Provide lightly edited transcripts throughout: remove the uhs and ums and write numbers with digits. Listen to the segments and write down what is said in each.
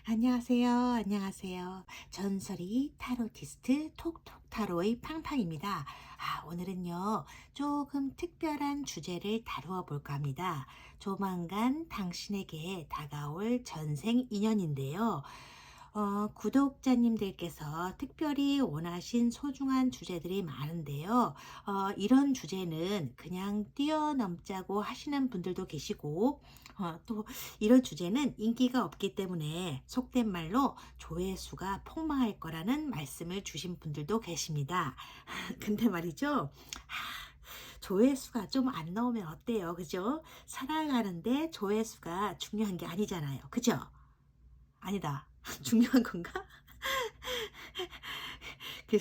안녕하세요. 안녕하세요. 전설이 타로티스트 톡톡 타로의 팡팡입니다. 오늘은요, 조금 특별한 주제를 다루어 볼까 합니다. 조만간 당신에게 다가올 전생 인연인데요. 구독자님들께서 특별히 원하신 소중한 주제들이 많은데요. 이런 주제는 그냥 뛰어넘자고 하시는 분들도 계시고, 또 이런 주제는 인기가 없기 때문에 속된 말로 조회수가 폭망할 거라는 말씀을 주신 분들도 계십니다. 근데 말이죠. 조회수가 좀 안 나오면 어때요? 그죠? 살아가는데 조회수가 중요한 게 아니잖아요. 그죠? 아니다. 중요한 건가? 그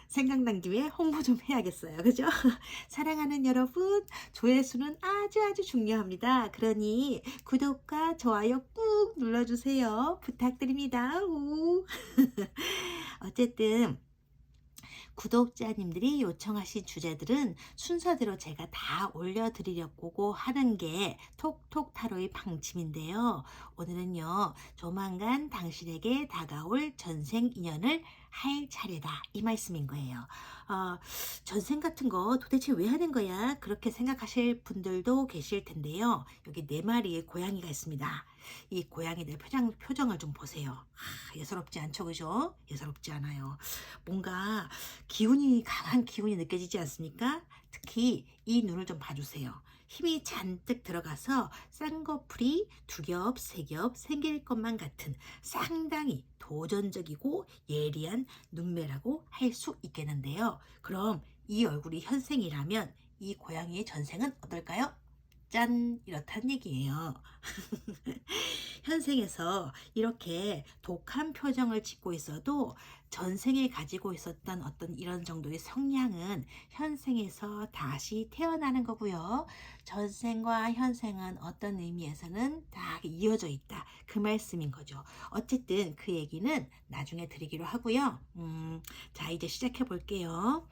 생각난 김에 홍보 좀 해야겠어요. 그죠? 사랑하는 여러분, 조회수는 아주 아주 중요합니다. 그러니 구독과 좋아요 꾹 눌러주세요. 부탁드립니다. 우. 어쨌든 구독자님들이 요청하신 주제들은 순서대로 제가 다 올려드리려고 하는 게 톡톡 타로의 방침인데요. 오늘은요, 조만간 당신에게 다가올 전생 인연을 할 차례다. 이 말씀인 거예요. 어, 전생 같은 거 도대체 왜 하는 거야? 그렇게 생각하실 분들도 계실 텐데요. 여기 네 마리의 고양이가 있습니다. 이 고양이들 표정을 좀 보세요. 예사롭지 않죠, 그죠? 예사롭지 않아요. 뭔가 강한 기운이 느껴지지 않습니까? 특히 이 눈을 좀 봐주세요. 힘이 잔뜩 들어가서 쌍꺼풀이 두 겹, 세 겹 생길 것만 같은 상당히 도전적이고 예리한 눈매라고 할 수 있겠는데요. 그럼 이 얼굴이 현생이라면 이 고양이의 전생은 어떨까요? 짠! 이렇단 얘기예요. 현생에서 이렇게 독한 표정을 짓고 있어도 전생에 가지고 있었던 어떤 이런 정도의 성향은 현생에서 다시 태어나는 거고요. 전생과 현생은 어떤 의미에서는 다 이어져 있다. 그 말씀인 거죠. 어쨌든 그 얘기는 나중에 드리기로 하고요. 자, 이제 시작해 볼게요.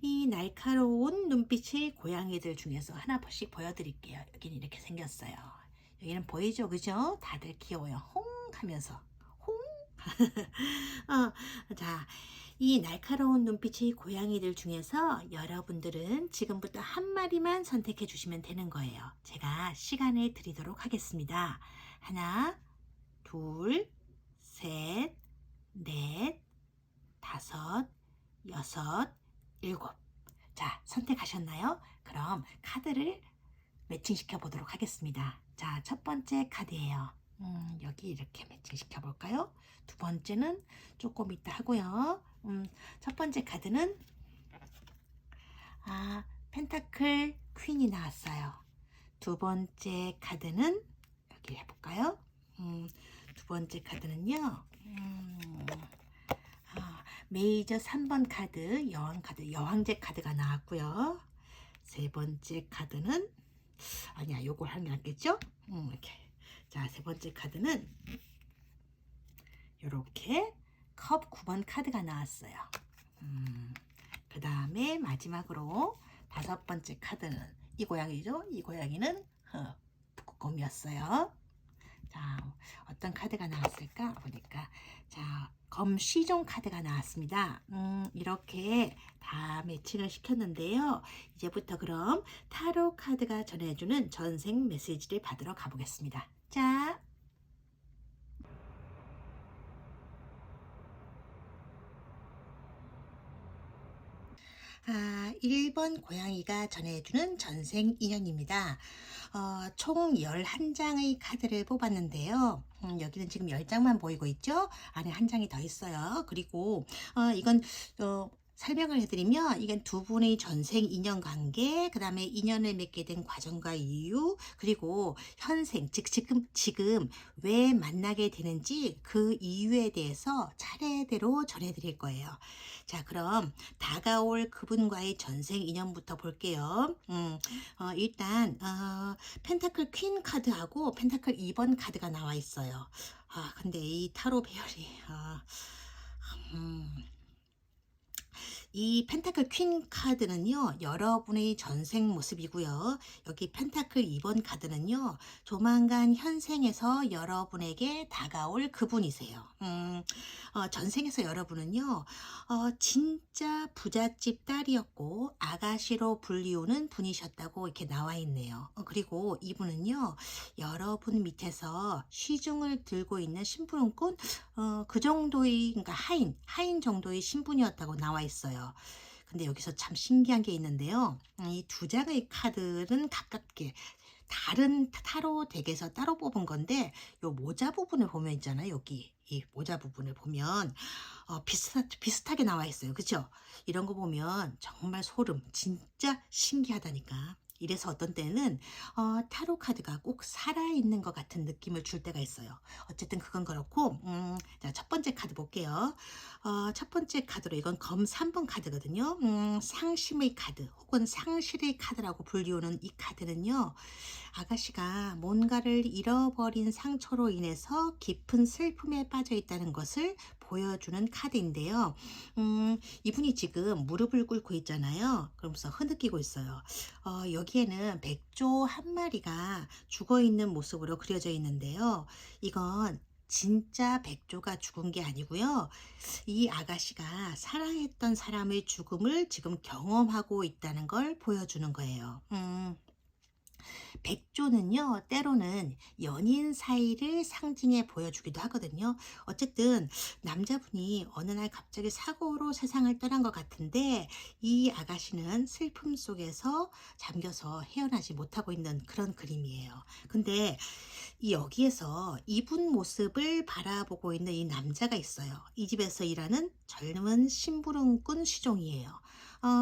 이 날카로운 눈빛의 고양이들 중에서 하나씩 보여드릴게요. 여기는 이렇게 생겼어요. 여기는 보이죠? 그죠? 다들 귀여워요. 홍 하면서. 홍. 자, 이 날카로운 눈빛의 고양이들 중에서 여러분들은 지금부터 한 마리만 선택해 주시면 되는 거예요. 제가 시간을 드리도록 하겠습니다. 하나, 둘, 셋, 넷, 다섯, 여섯, 일곱. 자, 선택하셨나요? 그럼 카드를 매칭시켜 보도록 하겠습니다. 자, 첫 번째 카드예요. 여기 이렇게 매칭시켜 볼까요? 두 번째는 조금 이따 하고요. 첫 번째 카드는 펜타클 퀸이 나왔어요. 두 번째 카드는 여기 해볼까요? 두 번째 카드는요. 메이저 3번 카드, 여왕제 카드가 나왔고요. 세 번째 카드는 아니야, 요걸 하면 낫겠죠? 이렇게. 자, 세 번째 카드는 요렇게 컵 9번 카드가 나왔어요. 그 다음에 마지막으로 다섯 번째 카드는 이 고양이죠? 이 고양이는 북극곰이었어요. 자, 어떤 카드가 나왔을까 보니까 자, 검시종 카드가 나왔습니다. 이렇게 다 매칭을 시켰는데요. 이제부터 그럼 타로 카드가 전해주는 전생 메시지를 받으러 가보겠습니다. 자, 1번 고양이가 전해주는 전생 인연입니다. 총 11장의 카드를 뽑았는데요. 여기는 지금 10장만 보이고 있죠? 안에 한 장이 더 있어요. 그리고 이건 설명을 해드리면 이건 두 분의 전생 인연 관계, 그 다음에 인연을 맺게 된 과정과 이유, 그리고 현생, 즉 지금 왜 만나게 되는지 그 이유에 대해서 차례대로 전해드릴 거예요. 자, 그럼 다가올 그분과의 전생 인연부터 볼게요. 일단 펜타클 퀸 카드하고 펜타클 2번 카드가 나와 있어요. 근데 이 타로 배열이 음, 이 펜타클 퀸 카드는요, 여러분의 전생 모습이고요. 여기 펜타클 2번 카드는요, 조만간 현생에서 여러분에게 다가올 그분이세요. 전생에서 여러분은요, 진짜 부잣집 딸이었고 아가씨로 불리우는 분이셨다고 이렇게 나와 있네요. 그리고 이분은요, 여러분 밑에서 시중을 들고 있는 심부름꾼, 그 정도의, 그러니까 하인 정도의 신분이었다고 나와 있어요. 근데 여기서 참 신기한 게 있는데요. 이 두 장의 카드는 가깝게 다른 타로 덱에서 따로 뽑은 건데, 요 모자 부분을 보면 있잖아요. 여기 이 모자 부분을 보면 비슷하게 나와 있어요. 그죠? 이런 거 보면 정말 소름, 진짜 신기하다니까. 이래서 어떤 때는 타로 카드가 꼭 살아있는 것 같은 느낌을 줄 때가 있어요. 어쨌든 그건 그렇고, 자, 첫 번째 카드 볼게요. 첫 번째 카드로 이건 검 3번 카드거든요. 상심의 카드 혹은 상실의 카드라고 불리우는 이 카드는요, 아가씨가 뭔가를 잃어버린 상처로 인해서 깊은 슬픔에 빠져 있다는 것을 보여주는 카드인데요. 이분이 지금 무릎을 꿇고 있잖아요. 그러면서 흐느끼고 있어요. 여기에는 백조 한 마리가 죽어 있는 모습으로 그려져 있는데요. 이건 진짜 백조가 죽은 게 아니고요. 이 아가씨가 사랑했던 사람의 죽음을 지금 경험하고 있다는 걸 보여주는 거예요. 백조는요, 때로는 연인 사이를 상징해 보여주기도 하거든요. 어쨌든 남자분이 어느 날 갑자기 사고로 세상을 떠난 것 같은데, 이 아가씨는 슬픔 속에서 잠겨서 헤어나지 못하고 있는 그런 그림이에요. 근데 이 여기에서 이분 모습을 바라보고 있는 이 남자가 있어요. 이 집에서 일하는 젊은 심부름꾼 시종이에요.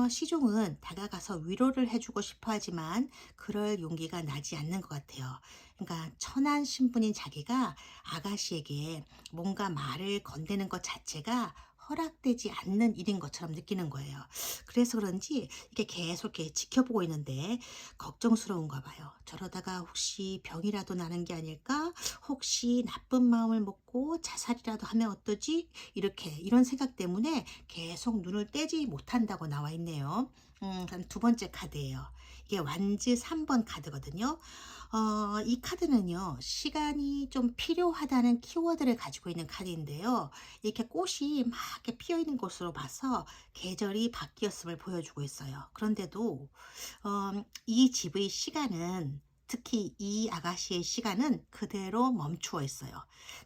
시종은 다가가서 위로를 해주고 싶어 하지만 그럴 용기가 나지 않는 것 같아요. 그러니까 천한 신분인 자기가 아가씨에게 뭔가 말을 건네는 것 자체가 허락되지 않는 일인 것처럼 느끼는 거예요. 그래서 그런지 이게 계속 이렇게 지켜보고 있는데 걱정스러운가 봐요. 저러다가 혹시 병이라도 나는 게 아닐까? 혹시 나쁜 마음을 먹고 자살이라도 하면 어떠지? 이런 생각 때문에 계속 눈을 떼지 못한다고 나와 있네요. 그럼 두 번째 카드예요. 이게 완즈 3번 카드거든요. 이 카드는요, 시간이 좀 필요하다는 키워드를 가지고 있는 카드인데요. 이렇게 꽃이 막 이렇게 피어 있는 곳으로 봐서 계절이 바뀌었음을 보여주고 있어요. 그런데도 이 집의 시간은, 특히 이 아가씨의 시간은 그대로 멈추어 있어요.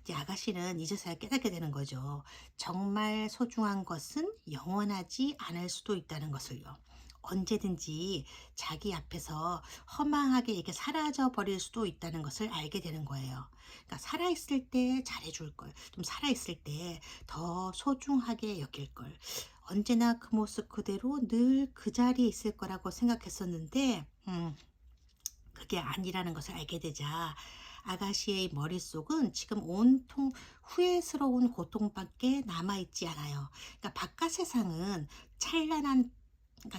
이제 아가씨는 이제서야 깨닫게 되는 거죠. 정말 소중한 것은 영원하지 않을 수도 있다는 것을요. 언제든지 자기 앞에서 허망하게 이렇게 사라져 버릴 수도 있다는 것을 알게 되는 거예요. 그러니까 살아있을 때 잘해줄 걸, 좀 살아있을 때 더 소중하게 여길 걸, 언제나 그 모습 그대로 늘 그 자리에 있을 거라고 생각했었는데, 그게 아니라는 것을 알게 되자 아가씨의 머릿속은 지금 온통 후회스러운 고통밖에 남아있지 않아요. 그러니까 바깥 세상은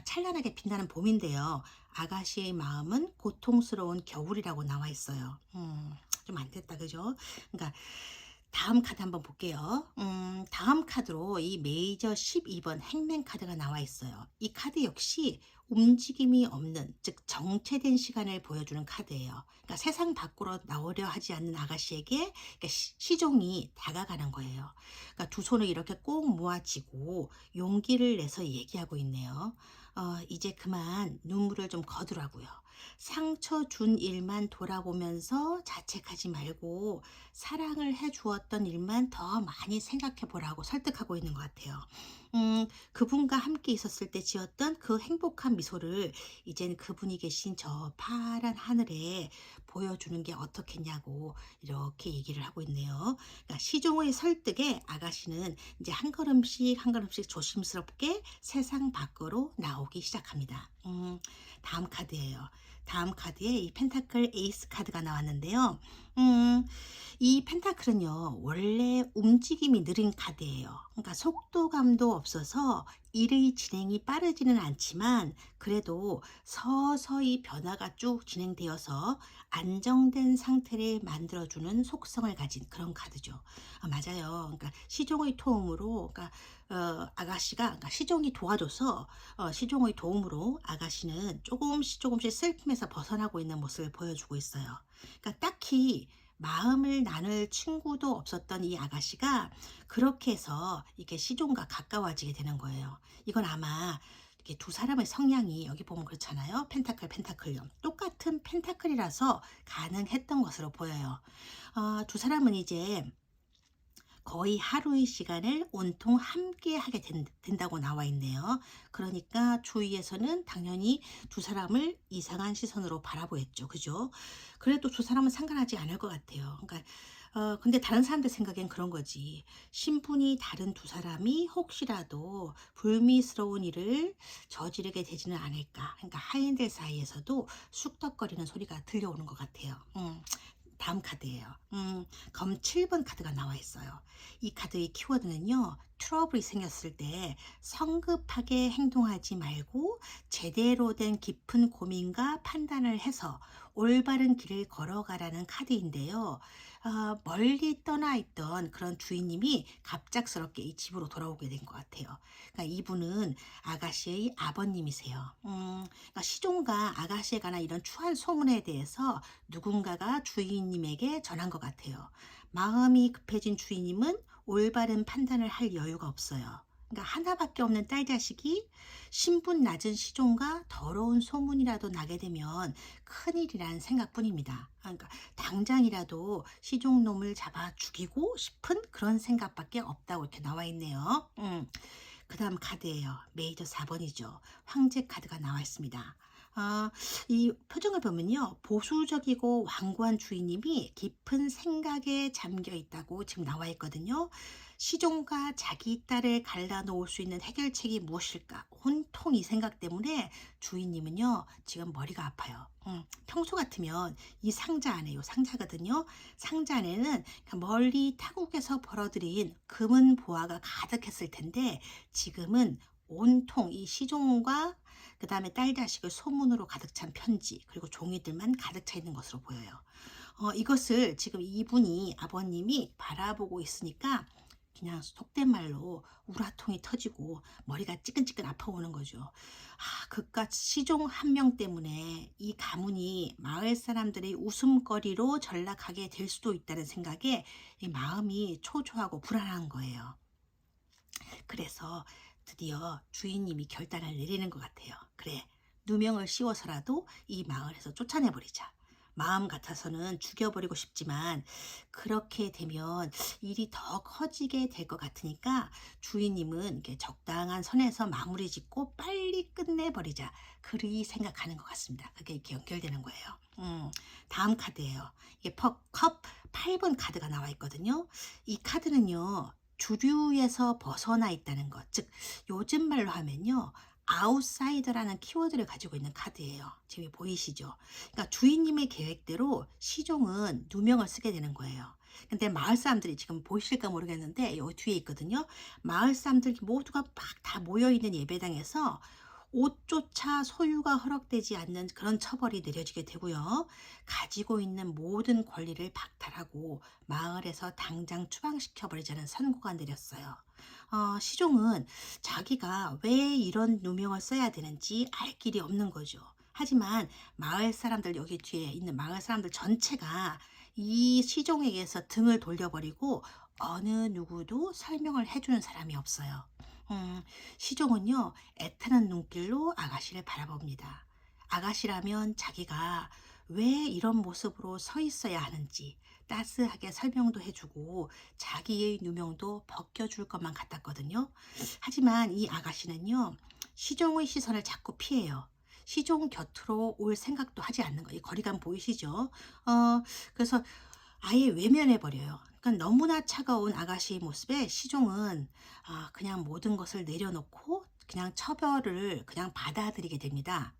찬란하게 빛나는 봄인데요. 아가씨의 마음은 고통스러운 겨울이라고 나와 있어요. 좀 안 됐다, 그죠? 그러니까 다음 카드 한번 볼게요. 다음 카드로 이 메이저 12번 행맨 카드가 나와 있어요. 이 카드 역시 움직임이 없는, 즉 정체된 시간을 보여주는 카드예요. 그러니까 세상 밖으로 나오려 하지 않는 아가씨에게, 그러니까 시종이 다가가는 거예요. 그러니까 두 손을 이렇게 꼭 모아쥐고 용기를 내서 얘기하고 있네요. 이제 그만 눈물을 좀 거두라고요. 상처 준 일만 돌아보면서 자책하지 말고 사랑을 해 주었던 일만 더 많이 생각해 보라고 설득하고 있는 것 같아요. 그분과 함께 있었을 때 지었던 그 행복한 미소를 이젠 그분이 계신 저 파란 하늘에 보여주는 게 어떻겠냐고 이렇게 얘기를 하고 있네요. 그러니까 시종의 설득에 아가씨는 이제 한 걸음씩 한 걸음씩 조심스럽게 세상 밖으로 나오기 시작합니다. 다음 카드예요. 다음 카드에 이 펜타클 에이스 카드가 나왔는데요. 이 펜타클은요, 원래 움직임이 느린 카드예요. 그러니까 속도감도 없어서 일의 진행이 빠르지는 않지만 그래도 서서히 변화가 쭉 진행되어서 안정된 상태를 만들어주는 속성을 가진 그런 카드죠. 맞아요. 그러니까 시종의 도움으로, 그러니까 아가씨가, 그러니까 시종이 도와줘서, 시종의 도움으로 아가씨는 조금씩 조금씩 슬픔에서 벗어나고 있는 모습을 보여주고 있어요. 그러니까 딱히 마음을 나눌 친구도 없었던 이 아가씨가 그렇게 해서 이렇게 시종과 가까워지게 되는 거예요. 이건 아마 이렇게 두 사람의 성향이 여기 보면 그렇잖아요. 펜타클, 펜타클요. 똑같은 펜타클이라서 가능했던 것으로 보여요. 두 사람은 이제 거의 하루의 시간을 온통 함께 하게 된다고 나와 있네요. 그러니까 주위에서는 당연히 두 사람을 이상한 시선으로 바라보겠죠. 그죠? 그래도 두 사람은 상관하지 않을 것 같아요. 그러니까 근데 다른 사람들 생각엔 그런 거지. 신분이 다른 두 사람이 혹시라도 불미스러운 일을 저지르게 되지는 않을까. 그러니까 하인들 사이에서도 쑥덕거리는 소리가 들려오는 것 같아요. 다음 카드예요. 검 7번 카드가 나와 있어요. 이 카드의 키워드는요. 트러블이 생겼을 때 성급하게 행동하지 말고 제대로 된 깊은 고민과 판단을 해서 올바른 길을 걸어가라는 카드인데요. 멀리 떠나 있던 그런 주인님이 갑작스럽게 이 집으로 돌아오게 된 것 같아요. 그러니까 이분은 아가씨의 아버님이세요. 그러니까 시종과 아가씨에 관한 이런 추한 소문에 대해서 누군가가 주인님에게 전한 것 같아요. 마음이 급해진 주인님은 올바른 판단을 할 여유가 없어요. 그러니까 하나밖에 없는 딸 자식이 신분 낮은 시종과 더러운 소문이라도 나게 되면 큰일이라는 생각뿐입니다. 그러니까 당장이라도 시종놈을 잡아 죽이고 싶은 그런 생각밖에 없다고 이렇게 나와 있네요. 그 다음 카드예요. 메이저 4번이죠. 황제 카드가 나와 있습니다. 이 표정을 보면요. 보수적이고 완고한 주인님이 깊은 생각에 잠겨 있다고 지금 나와 있거든요. 시종과 자기 딸을 갈라놓을 수 있는 해결책이 무엇일까? 온통 이 생각 때문에 주인님은요. 지금 머리가 아파요. 평소 같으면 이 상자 안에, 요 상자거든요. 상자 안에는 멀리 타국에서 벌어들인 금은 보화가 가득했을 텐데 지금은 온통 이 시종과 그 다음에 딸 자식을 소문으로 가득 찬 편지 그리고 종이들만 가득 차 있는 것으로 보여요. 이것을 지금 이분이 아버님이 바라보고 있으니까 그냥 속된 말로 우라통이 터지고 머리가 찌끈찌끈 아파오는 거죠. 그깟 시종 한 명 때문에 이 가문이 마을 사람들의 웃음거리로 전락하게 될 수도 있다는 생각에 이 마음이 초조하고 불안한 거예요. 그래서 드디어 주인님이 결단을 내리는 것 같아요. 그래, 누명을 씌워서라도 이 마을에서 쫓아내버리자. 마음 같아서는 죽여버리고 싶지만 그렇게 되면 일이 더 커지게 될 것 같으니까 주인님은 이렇게 적당한 선에서 마무리 짓고 빨리 끝내버리자. 그리 생각하는 것 같습니다. 그게 이렇게 연결되는 거예요. 다음 카드예요. 이게 컵 8번 카드가 나와 있거든요. 이 카드는요. 주류에서 벗어나 있다는 것, 즉 요즘 말로 하면요. 아웃사이더라는 키워드를 가지고 있는 카드예요. 지금 보이시죠? 그러니까 주인님의 계획대로 시종은 누명을 쓰게 되는 거예요. 근데 마을 사람들이 지금 보이실까 모르겠는데 여기 뒤에 있거든요. 마을 사람들 모두가 막 다 모여 있는 예배당에서 옷조차 소유가 허락되지 않는 그런 처벌이 내려지게 되고요. 가지고 있는 모든 권리를 박탈하고 마을에서 당장 추방시켜 버리자는 선고가 내렸어요. 시종은 자기가 왜 이런 누명을 써야 되는지 알 길이 없는 거죠. 하지만 마을 사람들, 여기 뒤에 있는 마을 사람들 전체가 이 시종에게서 등을 돌려버리고 어느 누구도 설명을 해주는 사람이 없어요. 시종은요, 애타는 눈길로 아가씨를 바라봅니다. 아가씨라면 자기가 왜 이런 모습으로 서 있어야 하는지 따스하게 설명도 해주고 자기의 누명도 벗겨줄 것만 같았거든요. 하지만 이 아가씨는요, 시종의 시선을 자꾸 피해요. 시종 곁으로 올 생각도 하지 않는 거예요. 이 거리감 보이시죠? 그래서 아예 외면해 버려요. 그러니까 너무나 차가운 아가씨의 모습에 시종은 그냥 모든 것을 내려놓고 그냥 처벌을 그냥 받아들이게 됩니다.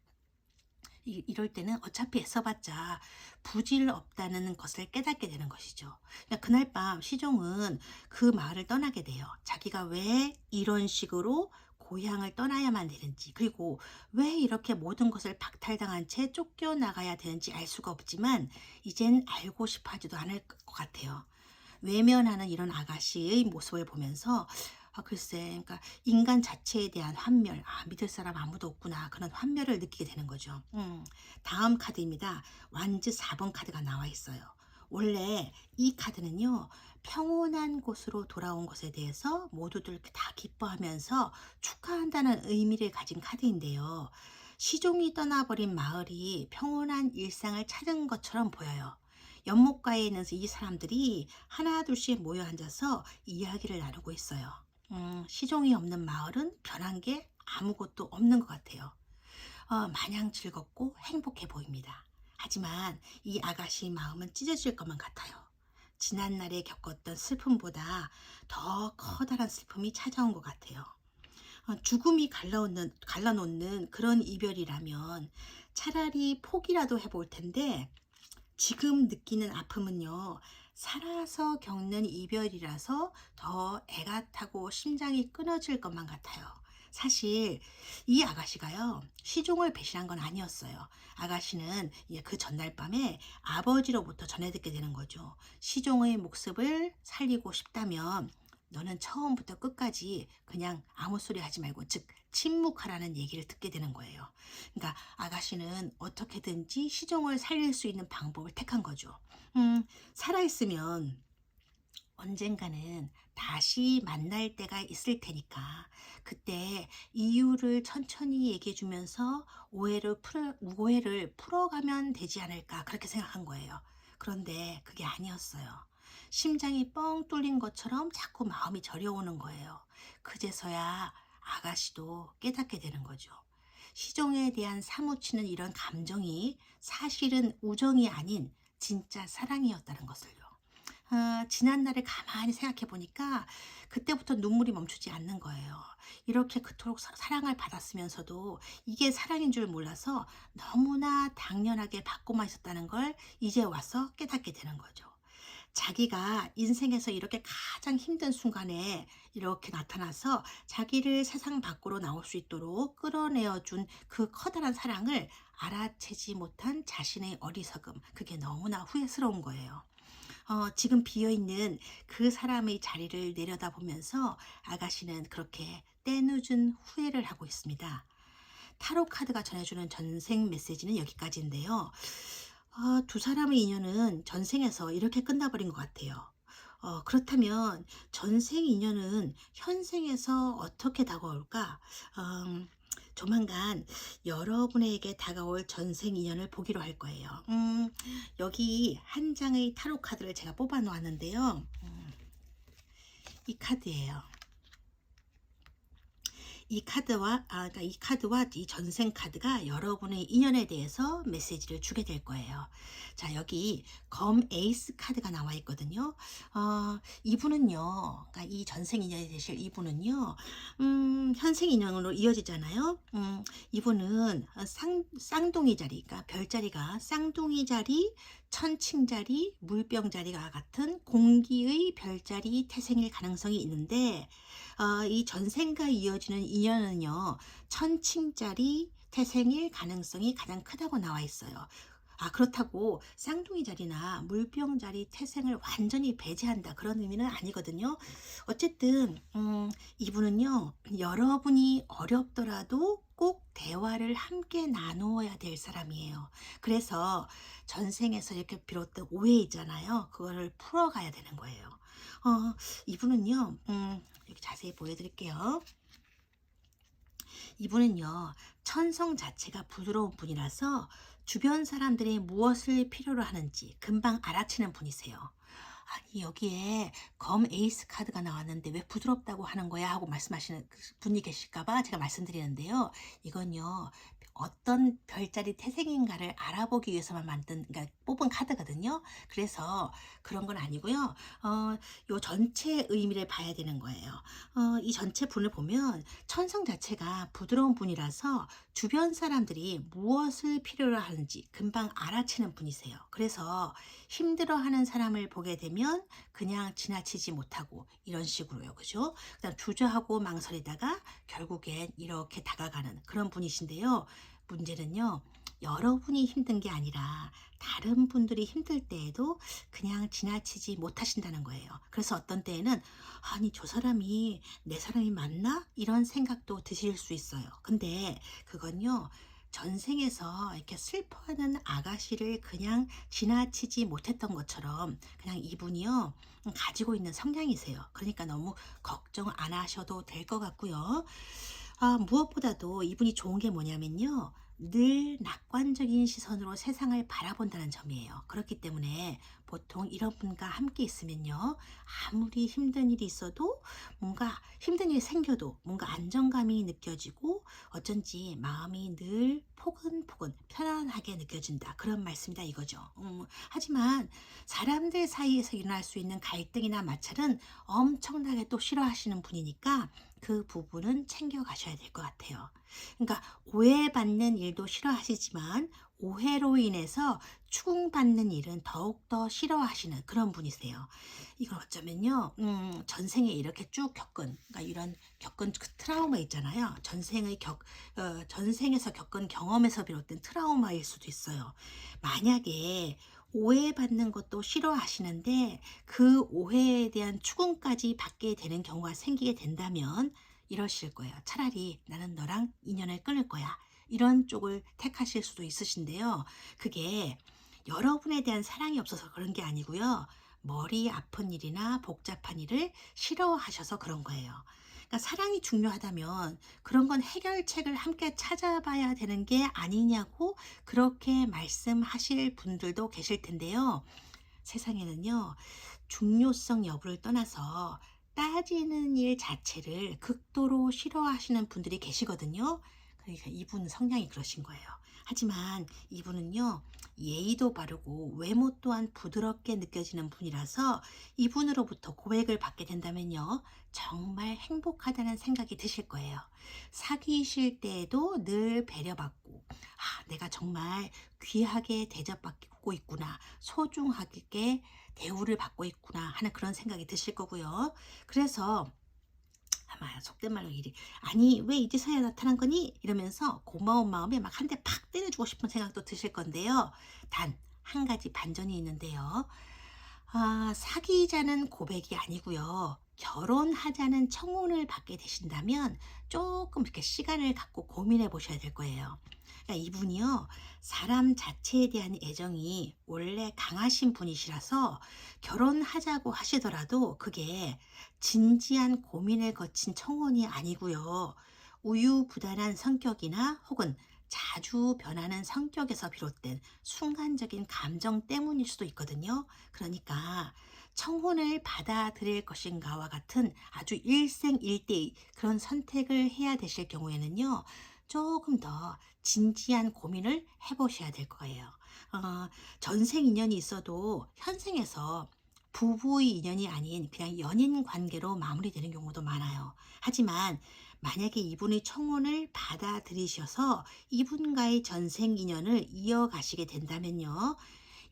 이럴 때는 어차피 애써봤자 부질 없다는 것을 깨닫게 되는 것이죠. 그러니까 그날 밤 시종은 그 마을을 떠나게 돼요. 자기가 왜 이런 식으로 고향을 떠나야만 되는지, 그리고 왜 이렇게 모든 것을 박탈당한 채 쫓겨나가야 되는지 알 수가 없지만 이젠 알고 싶어 하지도 않을 것 같아요. 외면하는 이런 아가씨의 모습을 보면서 글쎄, 그러니까 인간 자체에 대한 환멸, 믿을 사람 아무도 없구나, 그런 환멸을 느끼게 되는 거죠. 다음 카드입니다. 완즈 4번 카드가 나와 있어요. 원래 이 카드는요, 평온한 곳으로 돌아온 것에 대해서 모두들 다 기뻐하면서 축하한다는 의미를 가진 카드인데요. 시종이 떠나버린 마을이 평온한 일상을 찾은 것처럼 보여요. 연못가에 있는 이 사람들이 하나둘씩 모여 앉아서 이야기를 나누고 있어요. 시종이 없는 마을은 변한 게 아무것도 없는 것 같아요. 마냥 즐겁고 행복해 보입니다. 하지만 이 아가씨 마음은 찢어질 것만 같아요. 지난날에 겪었던 슬픔보다 더 커다란 슬픔이 찾아온 것 같아요. 죽음이 갈라놓는 그런 이별이라면 차라리 포기라도 해볼 텐데, 지금 느끼는 아픔은요, 살아서 겪는 이별이라서 더 애가 타고 심장이 끊어질 것만 같아요. 사실 이 아가씨가요, 시종을 배신한 건 아니었어요. 아가씨는 그 전날 밤에 아버지로부터 전해 듣게 되는 거죠. 시종의 목숨을 살리고 싶다면 너는 처음부터 끝까지 그냥 아무 소리 하지 말고, 즉 침묵하라는 얘기를 듣게 되는 거예요. 그러니까 아가씨는 어떻게든지 시종을 살릴 수 있는 방법을 택한 거죠. 살아있으면 언젠가는 다시 만날 때가 있을 테니까 그때 이유를 천천히 얘기해 주면서 오해를 풀어가면 되지 않을까, 그렇게 생각한 거예요. 그런데 그게 아니었어요. 심장이 뻥 뚫린 것처럼 자꾸 마음이 저려오는 거예요. 그제서야 아가씨도 깨닫게 되는 거죠. 시종에 대한 사무치는 이런 감정이 사실은 우정이 아닌 진짜 사랑이었다는 것을요. 지난날을 가만히 생각해 보니까 그때부터 눈물이 멈추지 않는 거예요. 이렇게 그토록 사랑을 받았으면서도 이게 사랑인 줄 몰라서 너무나 당연하게 받고만 있었다는 걸 이제 와서 깨닫게 되는 거죠. 자기가 인생에서 이렇게 가장 힘든 순간에 이렇게 나타나서 자기를 세상 밖으로 나올 수 있도록 끌어내어 준 그 커다란 사랑을 알아채지 못한 자신의 어리석음, 그게 너무나 후회스러운 거예요. 지금 비어있는 그 사람의 자리를 내려다보면서 아가씨는 그렇게 때늦은 후회를 하고 있습니다. 타로 카드가 전해주는 전생 메시지는 여기까지인데요. 두 사람의 인연은 전생에서 이렇게 끝나버린 것 같아요. 그렇다면 전생 인연은 현생에서 어떻게 다가올까? 조만간 여러분에게 다가올 전생 인연을 보기로 할 거예요. 여기 한 장의 타로 카드를 제가 뽑아 놓았는데요. 이 카드예요. 그러니까 이 카드와 이 전생 카드가 여러분의 인연에 대해서 메시지를 주게 될 거예요. 자, 여기 검 에이스 카드가 나와 있거든요. 이분은요, 그러니까 이 전생 인연이 되실 이분은요, 현생 인연으로 이어지잖아요. 이분은 쌍둥이 자리, 그러니까 별자리가 쌍둥이 자리, 천칭 자리, 물병 자리가 같은 공기의 별자리 태생일 가능성이 있는데, 이 전생과 이어지는 인연은요, 천칭자리 태생일 가능성이 가장 크다고 나와 있어요. 그렇다고 쌍둥이 자리나 물병 자리 태생을 완전히 배제한다, 그런 의미는 아니거든요. 어쨌든 이분은요, 여러분이 어렵더라도 꼭 대화를 함께 나누어야 될 사람이에요. 그래서 전생에서 이렇게 비롯된 오해 있잖아요, 그거를 풀어가야 되는 거예요. 이분은요, 이렇게 자세히 보여드릴게요. 이분은요, 천성 자체가 부드러운 분이라서 주변 사람들이 무엇을 필요로 하는지 금방 알아채는 분이세요. 아니, 여기에 검 에이스 카드가 나왔는데 왜 부드럽다고 하는 거야 하고 말씀하시는 분이 계실까봐 제가 말씀드리는데요. 이건요, 어떤 별자리 태생인가를 알아보기 위해서만 그러니까 뽑은 카드거든요. 그래서 그런 건 아니고요. 요 전체 의미를 봐야 되는 거예요. 이 전체 분을 보면 천성 자체가 부드러운 분이라서 주변 사람들이 무엇을 필요로 하는지 금방 알아채는 분이세요. 그래서 힘들어하는 사람을 보게 되면 그냥 지나치지 못하고 이런 식으로요. 그죠? 그다음 주저하고 망설이다가 결국엔 이렇게 다가가는 그런 분이신데요. 문제는요. 여러분이 힘든 게 아니라 다른 분들이 힘들 때에도 그냥 지나치지 못하신다는 거예요. 그래서 어떤 때에는 아니 저 사람이 내 사람이 맞나? 이런 생각도 드실 수 있어요. 근데 그건요. 전생에서 이렇게 슬퍼하는 아가씨를 그냥 지나치지 못했던 것처럼 그냥 이분이요. 가지고 있는 성향이세요. 그러니까 너무 걱정 안 하셔도 될 것 같고요. 무엇보다도 이분이 좋은 게 뭐냐면요. 늘 낙관적인 시선으로 세상을 바라본다는 점이에요. 그렇기 때문에 보통 이런 분과 함께 있으면요. 아무리 힘든 일이 있어도 뭔가 힘든 일이 생겨도 뭔가 안정감이 느껴지고 어쩐지 마음이 늘 포근포근 편안하게 느껴진다. 그런 말씀이다 이거죠. 하지만 사람들 사이에서 일어날 수 있는 갈등이나 마찰은 엄청나게 또 싫어하시는 분이니까 그 부분은 챙겨 가셔야 될 것 같아요. 그러니까 오해받는 일도 싫어하시지만 오해로 인해서 추궁받는 일은 더욱더 싫어하시는 그런 분이세요. 이걸 어쩌면요, 전생에 이렇게 쭉 겪은, 그러니까 이런 겪은 그 트라우마 있잖아요. 전생에서 겪은 경험에서 비롯된 트라우마일 수도 있어요. 만약에 오해받는 것도 싫어하시는데 그 오해에 대한 추궁까지 받게 되는 경우가 생기게 된다면 이러실 거예요. 차라리 나는 너랑 인연을 끊을 거야. 이런 쪽을 택하실 수도 있으신데요. 그게 여러분에 대한 사랑이 없어서 그런 게 아니고요. 머리 아픈 일이나 복잡한 일을 싫어하셔서 그런 거예요. 그러니까 사랑이 중요하다면 그런 건 해결책을 함께 찾아봐야 되는 게 아니냐고 그렇게 말씀하실 분들도 계실 텐데요. 세상에는요, 중요성 여부를 떠나서 따지는 일 자체를 극도로 싫어하시는 분들이 계시거든요. 그러니까 이분 성향이 그러신 거예요. 하지만 이분은요, 예의도 바르고 외모 또한 부드럽게 느껴지는 분이라서 이분으로부터 고백을 받게 된다면요, 정말 행복하다는 생각이 드실 거예요. 사귀실 때에도 늘 배려받고, 내가 정말 귀하게 대접받고 있구나, 소중하게 대우를 받고 있구나 하는 그런 생각이 드실 거고요. 그래서 아마 속된 말로 이리 "아니 왜 이제서야 나타난 거니?" 이러면서 고마운 마음에 막 한 대 팍 때려주고 싶은 생각도 드실 건데요. 단 한 가지 반전이 있는데요. 사귀자는 고백이 아니고요. 결혼하자는 청혼을 받게 되신다면 조금 이렇게 시간을 갖고 고민해 보셔야 될 거예요. 그러니까 이분이요. 사람 자체에 대한 애정이 원래 강하신 분이시라서 결혼하자고 하시더라도 그게 진지한 고민을 거친 청혼이 아니고요. 우유부단한 성격이나 혹은 자주 변하는 성격에서 비롯된 순간적인 감정 때문일 수도 있거든요. 그러니까 청혼을 받아들일 것인가와 같은 아주 일생일대의 그런 선택을 해야 되실 경우에는요. 조금 더 진지한 고민을 해보셔야 될 거예요. 전생 인연이 있어도 현생에서 부부의 인연이 아닌 그냥 연인 관계로 마무리되는 경우도 많아요. 하지만 만약에 이분의 청혼을 받아들이셔서 이분과의 전생 인연을 이어가시게 된다면요.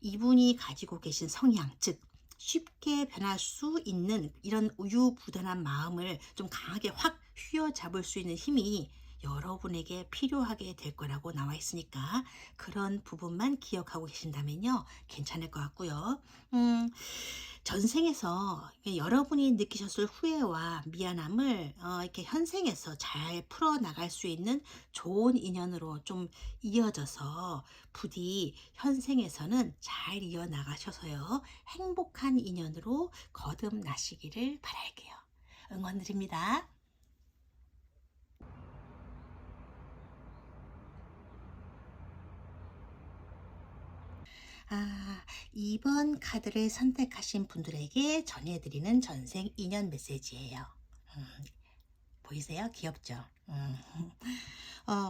이분이 가지고 계신 성향, 즉 쉽게 변할 수 있는 이런 우유부단한 마음을 좀 강하게 확 휘어잡을 수 있는 힘이 여러분에게 필요하게 될 거라고 나와 있으니까 그런 부분만 기억하고 계신다면요. 괜찮을 것 같고요. 음, 전생에서 여러분이 느끼셨을 후회와 미안함을 이렇게 현생에서 잘 풀어나갈 수 있는 좋은 인연으로 좀 이어져서 부디 현생에서는 잘 이어나가셔서요. 행복한 인연으로 거듭나시기를 바랄게요. 응원드립니다. 이번 카드를 선택하신 분들에게 전해드리는 전생 인연 메시지예요. 음, 보이세요? 귀엽죠?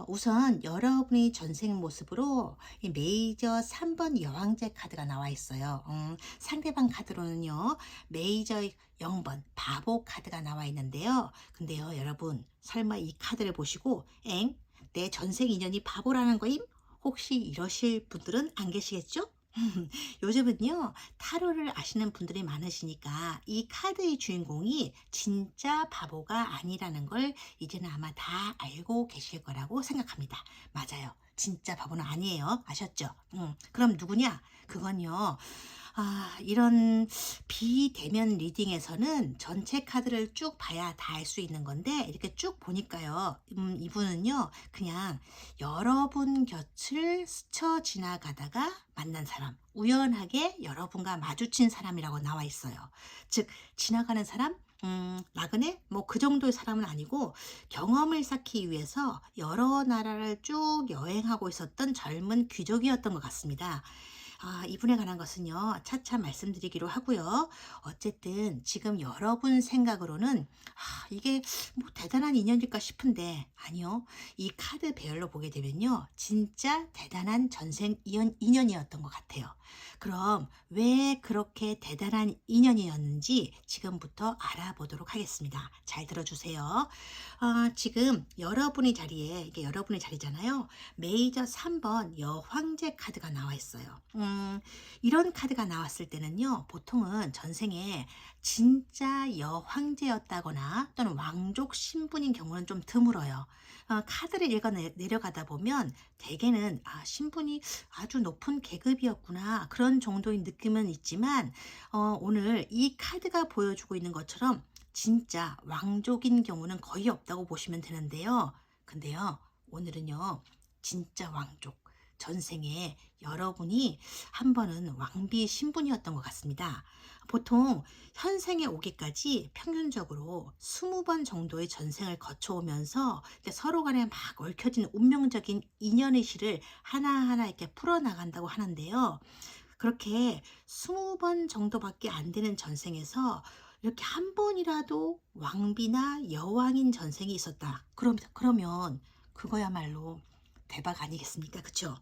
우선 여러분의 전생 모습으로 이 메이저 3번 여왕제 카드가 나와 있어요. 상대방 카드로는요, 메이저 0번 바보 카드가 나와 있는데요. 근데요, 여러분, 설마 이 카드를 보시고, 내 전생 인연이 바보라는 거임? 혹시 이러실 분들은 안 계시겠죠? 요즘은요, 타로를 아시는 분들이 많으시니까 이 카드의 주인공이 진짜 바보가 아니라는 걸 이제는 아마 다 알고 계실 거라고 생각합니다. 맞아요. 진짜 바보는 아니에요. 아셨죠? 그럼 누구냐? 그건요. 이런 비대면 리딩에서는 전체 카드를 쭉 봐야 다 알 수 있는 건데, 이렇게 쭉 보니까요. 이분은요, 그냥 여러분 곁을 스쳐 지나가다가 만난 사람, 우연하게 여러분과 마주친 사람이라고 나와 있어요. 즉, 지나가는 사람, 나그네? 뭐 그 정도의 사람은 아니고 경험을 쌓기 위해서 여러 나라를 쭉 여행하고 있었던 젊은 귀족이었던 것 같습니다. 이분에 관한 것은요, 차차 말씀드리기로 하고요. 어쨌든 지금 여러분 생각으로는 이게 뭐 대단한 인연일까 싶은데 아니요. 이 카드 배열로 보게 되면요. 진짜 대단한 전생 인연이었던 것 같아요. 그럼 왜 그렇게 대단한 인연이었는지 지금부터 알아보도록 하겠습니다. 잘 들어주세요. 지금 여러분의 자리에, 이게 여러분의 자리잖아요. 메이저 3번 여황제 카드가 나와 있어요. 이런 카드가 나왔을 때는요, 보통은 전생에 진짜 여황제였다거나 또는 왕족 신분인 경우는 좀 드물어요. 카드를 읽어 내려가다 보면 대개는 신분이 아주 높은 계급이었구나 그런 정도의 느낌은 있지만 오늘 이 카드가 보여주고 있는 것처럼 진짜 왕족인 경우는 거의 없다고 보시면 되는데요. 근데요, 오늘은요, 진짜 왕족, 전생에 여러분이 한 번은 왕비 신분이었던 것 같습니다. 보통 현생에 오기까지 평균적으로 20번 정도의 전생을 거쳐오면서 이렇게 서로 간에 막 얽혀진 운명적인 인연의 실을 하나하나 이렇게 풀어나간다고 하는데요. 그렇게 20번 정도밖에 안 되는 전생에서 이렇게 한 번이라도 왕비나 여왕인 전생이 있었다. 그러면 그거야말로 대박 아니겠습니까? 그쵸?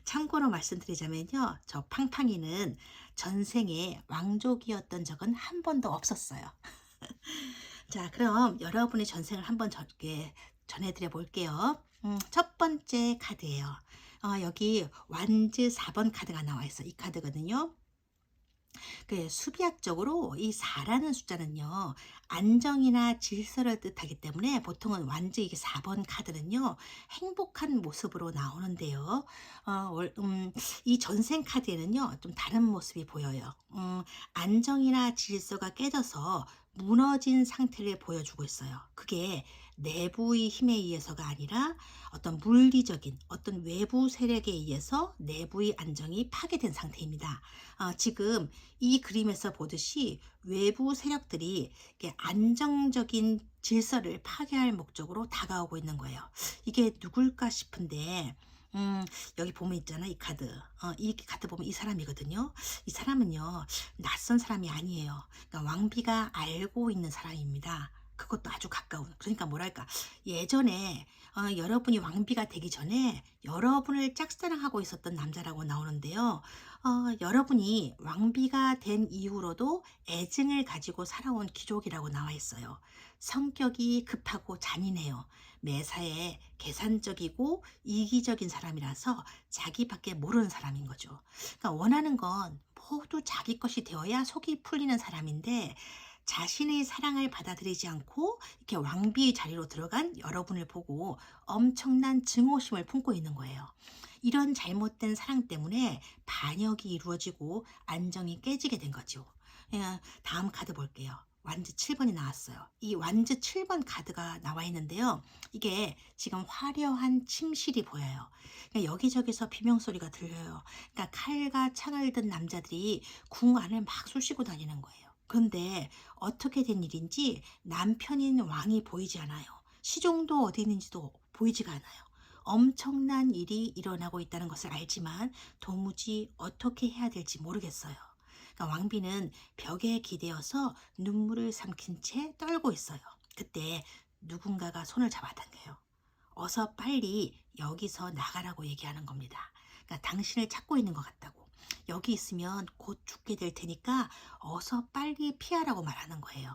참고로 말씀드리자면요. 저 팡팡이는 전생에 왕족이었던 적은 한 번도 없었어요. 자, 그럼 여러분의 전생을 한번 전해드려 볼게요. 첫 번째 카드예요. 여기 완즈 4번 카드가 나와 있어. 이 카드거든요. 수비학적으로 이 4라는 숫자는요, 안정이나 질서를 뜻하기 때문에 보통은 완즈 이게 4번 카드는요, 행복한 모습으로 나오는데요. 이 전생 카드에는요, 좀 다른 모습이 보여요. 안정이나 질서가 깨져서 무너진 상태를 보여주고 있어요. 그게 내부의 힘에 의해서가 아니라 어떤 물리적인 어떤 외부 세력에 의해서 내부의 안정이 파괴된 상태입니다. 지금 이 그림에서 보듯이 외부 세력들이 이렇게 안정적인 질서를 파괴할 목적으로 다가오고 있는 거예요. 이게 누굴까 싶은데, 여기 보면 있잖아, 이 카드. 이 카드 보면 이 사람이거든요. 이 사람은요, 낯선 사람이 아니에요. 그러니까 왕비가 알고 있는 사람입니다. 그것도 아주 가까운. 그러니까 뭐랄까, 예전에 여러분이 왕비가 되기 전에 여러분을 짝사랑하고 있었던 남자라고 나오는데요. 여러분이 왕비가 된 이후로도 애증을 가지고 살아온 귀족이라고 나와 있어요. 성격이 급하고 잔인해요. 매사에 계산적이고 이기적인 사람이라서 자기밖에 모르는 사람인 거죠. 그러니까 원하는 건 모두 자기 것이 되어야 속이 풀리는 사람인데 자신의 사랑을 받아들이지 않고 이렇게 왕비의 자리로 들어간 여러분을 보고 엄청난 증오심을 품고 있는 거예요. 이런 잘못된 사랑 때문에 반역이 이루어지고 안정이 깨지게 된 거죠. 다음 카드 볼게요. 완즈 7번이 나왔어요. 이 완즈 7번 카드가 나와 있는데요. 이게 지금 화려한 침실이 보여요. 그러니까 여기저기서 비명소리가 들려요. 그러니까 칼과 창을 든 남자들이 궁 안을 막 쑤시고 다니는 거예요. 그런데 어떻게 된 일인지 남편인 왕이 보이지 않아요. 시종도 어디 있는지도 보이지가 않아요. 엄청난 일이 일어나고 있다는 것을 알지만 도무지 어떻게 해야 될지 모르겠어요. 그러니까 왕비는 벽에 기대어서 눈물을 삼킨 채 떨고 있어요. 그때 누군가가 손을 잡아당겨요. 어서 빨리 여기서 나가라고 얘기하는 겁니다. 그러니까 당신을 찾고 있는 것 같다고. 여기 있으면 곧 죽게 될 테니까 어서 빨리 피하라고 말하는 거예요.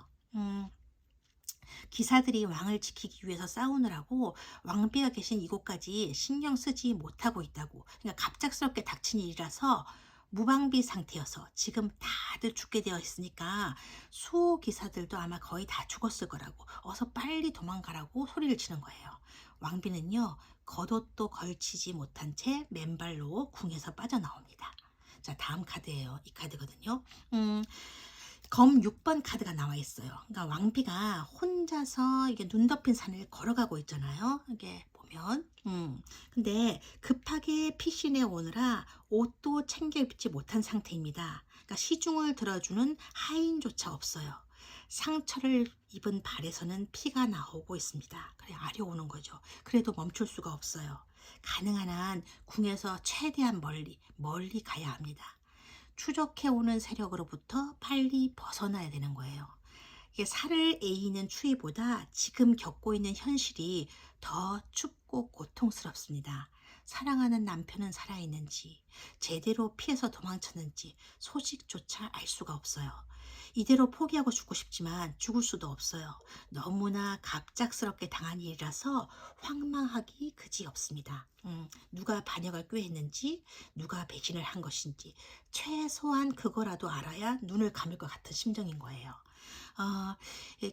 기사들이 왕을 지키기 위해서 싸우느라고 왕비가 계신 이곳까지 신경 쓰지 못하고 있다고. 그러니까 갑작스럽게 닥친 일이라서 무방비 상태여서 지금 다들 죽게 되어 있으니까 수호 기사들도 아마 거의 다 죽었을 거라고. 어서 빨리 도망가라고 소리를 치는 거예요. 왕비는요, 겉옷도 걸치지 못한 채 맨발로 궁에서 빠져나옵니다. 자, 다음 카드예요. 이 카드거든요. 검 6번 카드가 나와 있어요. 그러니까 왕비가 혼자서 이게 눈 덮인 산을 걸어가고 있잖아요. 이게 보면. 근데 급하게 피신해 오느라 옷도 챙겨 입지 못한 상태입니다. 그러니까 시중을 들어주는 하인조차 없어요. 상처를 입은 발에서는 피가 나오고 있습니다. 그래, 아려오는 거죠. 그래도 멈출 수가 없어요. 가능한 한 궁에서 최대한 멀리 가야 합니다. 추적해오는 세력으로부터 빨리 벗어나야 되는 거예요. 이게 살을 에이는 추위보다 지금 겪고 있는 현실이 더 춥고 고통스럽습니다. 사랑하는 남편은 살아있는지, 제대로 피해서 도망쳤는지 소식조차 알 수가 없어요. 이대로 포기하고 죽고 싶지만 죽을 수도 없어요. 너무나 갑작스럽게 당한 일이라서 황망하기 그지없습니다. 누가 반역을 꾀했는지, 누가 배신을 한 것인지, 최소한 그거라도 알아야 눈을 감을 것 같은 심정인 거예요.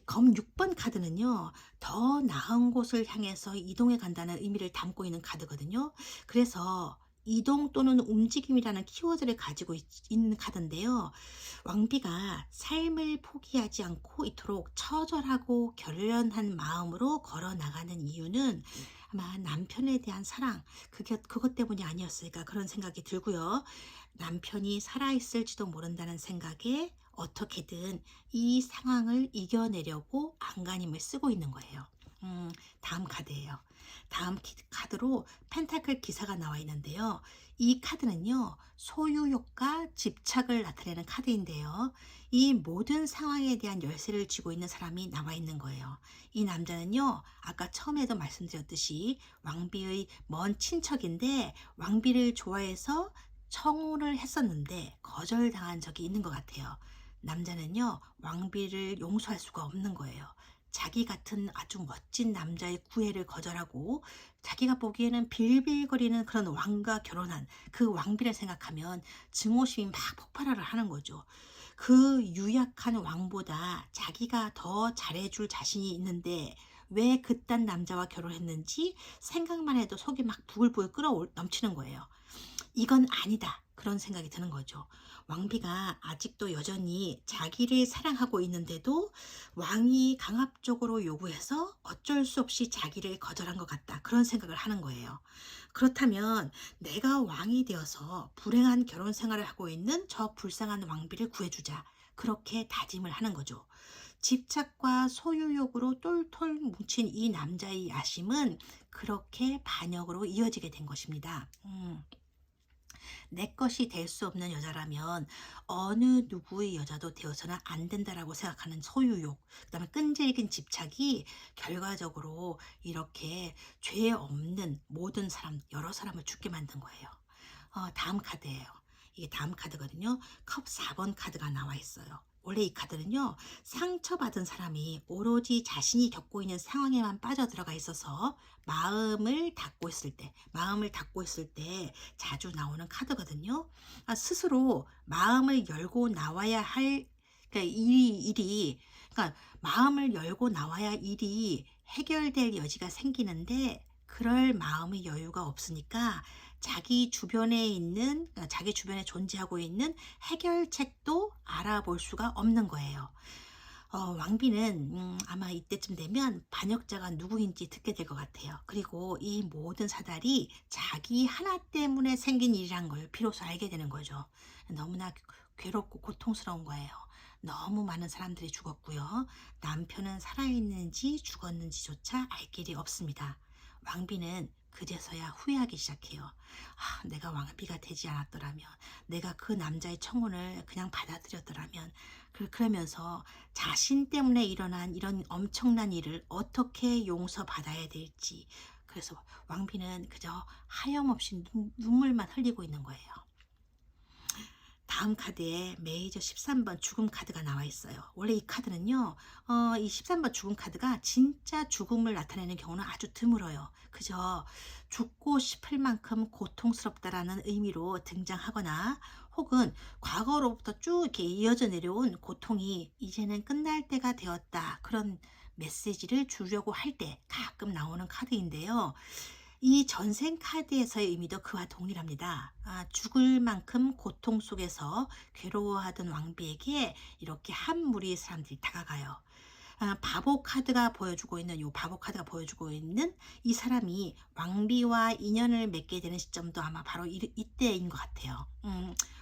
검 6번 카드는요, 더 나은 곳을 향해서 이동해 간다는 의미를 담고 있는 카드거든요. 그래서 이동 또는 움직임이라는 키워드를 가지고 있는 카드인데요. 왕비가 삶을 포기하지 않고 이토록 처절하고 결연한 마음으로 걸어 나가는 이유는 아마 남편에 대한 사랑, 그것 때문이 아니었을까 그런 생각이 들고요. 남편이 살아있을지도 모른다는 생각에 어떻게든 이 상황을 이겨내려고 안간힘을 쓰고 있는 거예요. 다음 카드예요. 다음 카드로 펜타클 기사가 나와 있는데요. 이 카드는요, 소유욕과 집착을 나타내는 카드인데요. 이 모든 상황에 대한 열쇠를 쥐고 있는 사람이 나와 있는 거예요. 이 남자는요, 아까 처음에도 말씀드렸듯이 왕비의 먼 친척인데 왕비를 좋아해서 청혼을 했었는데 거절당한 적이 있는 것 같아요. 남자는요, 왕비를 용서할 수가 없는 거예요. 자기 같은 아주 멋진 남자의 구애를 거절하고 자기가 보기에는 빌빌거리는 그런 왕과 결혼한 그 왕비를 생각하면 증오심이 막 폭발을 하는 거죠. 그 유약한 왕보다 자기가 더 잘해줄 자신이 있는데 왜 그딴 남자와 결혼했는지 생각만 해도 속이 막 부글부글 넘치는 거예요. 이건 아니다. 그런 생각이 드는 거죠. 왕비가 아직도 여전히 자기를 사랑하고 있는데도 왕이 강압적으로 요구해서 어쩔 수 없이 자기를 거절한 것 같다. 그런 생각을 하는 거예요. 그렇다면 내가 왕이 되어서 불행한 결혼 생활을 하고 있는 저 불쌍한 왕비를 구해주자. 그렇게 다짐을 하는 거죠. 집착과 소유욕으로 똘똘 뭉친 이 남자의 야심은 그렇게 반역으로 이어지게 된 것입니다. 내 것이 될 수 없는 여자라면 어느 누구의 여자도 되어서는 안 된다라고 생각하는 소유욕, 그다음에 끈질긴 집착이 결과적으로 이렇게 죄 없는 모든 사람, 여러 사람을 죽게 만든 거예요. 다음 카드예요. 이게 다음 카드거든요. 컵 4번 카드가 나와 있어요. 원래 이 카드는요, 상처받은 사람이 오로지 자신이 겪고 있는 상황에만 빠져들어가 있어서 마음을 닫고 있을 때 자주 나오는 카드거든요. 스스로 마음을 열고 나와야 할, 그러니까 그러니까 마음을 열고 나와야 일이 해결될 여지가 생기는데, 그럴 마음의 여유가 없으니까 자기 주변에 존재하고 있는 해결책도 알아볼 수가 없는 거예요. 왕비는 아마 이때쯤 되면 반역자가 누구인지 듣게 될 것 같아요. 그리고 이 모든 사달이 자기 하나 때문에 생긴 일이란 걸 비로소 알게 되는 거죠. 너무나 괴롭고 고통스러운 거예요. 너무 많은 사람들이 죽었고요. 남편은 살아있는지 죽었는지조차 알 길이 없습니다. 왕비는 그제서야 후회하기 시작해요. 아, 내가 왕비가 되지 않았더라면, 내가 그 남자의 청혼을 그냥 받아들였더라면, 그러면서 자신 때문에 일어난 이런 엄청난 일을 어떻게 용서받아야 될지. 그래서 왕비는 그저 하염없이 눈물만 흘리고 있는 거예요. 다음 카드에 메이저 13번 죽음 카드가 나와 있어요. 원래 이 카드는요, 이 13번 죽음 카드가 진짜 죽음을 나타내는 경우는 아주 드물어요. 그저 죽고 싶을 만큼 고통스럽다라는 의미로 등장하거나 혹은 과거로부터 쭉 이렇게 이어져 내려온 고통이 이제는 끝날 때가 되었다. 그런 메시지를 주려고 할 때 가끔 나오는 카드인데요. 이 전생 카드에서의 의미도 그와 동일합니다. 아, 죽을 만큼 고통 속에서 괴로워하던 왕비에게 이렇게 한 무리의 사람들이 다가가요. 아, 바보 카드가 보여주고 있는 요 바보 카드가 보여주고 있는 이 사람이 왕비와 인연을 맺게 되는 시점도 아마 바로 이때인 것 같아요.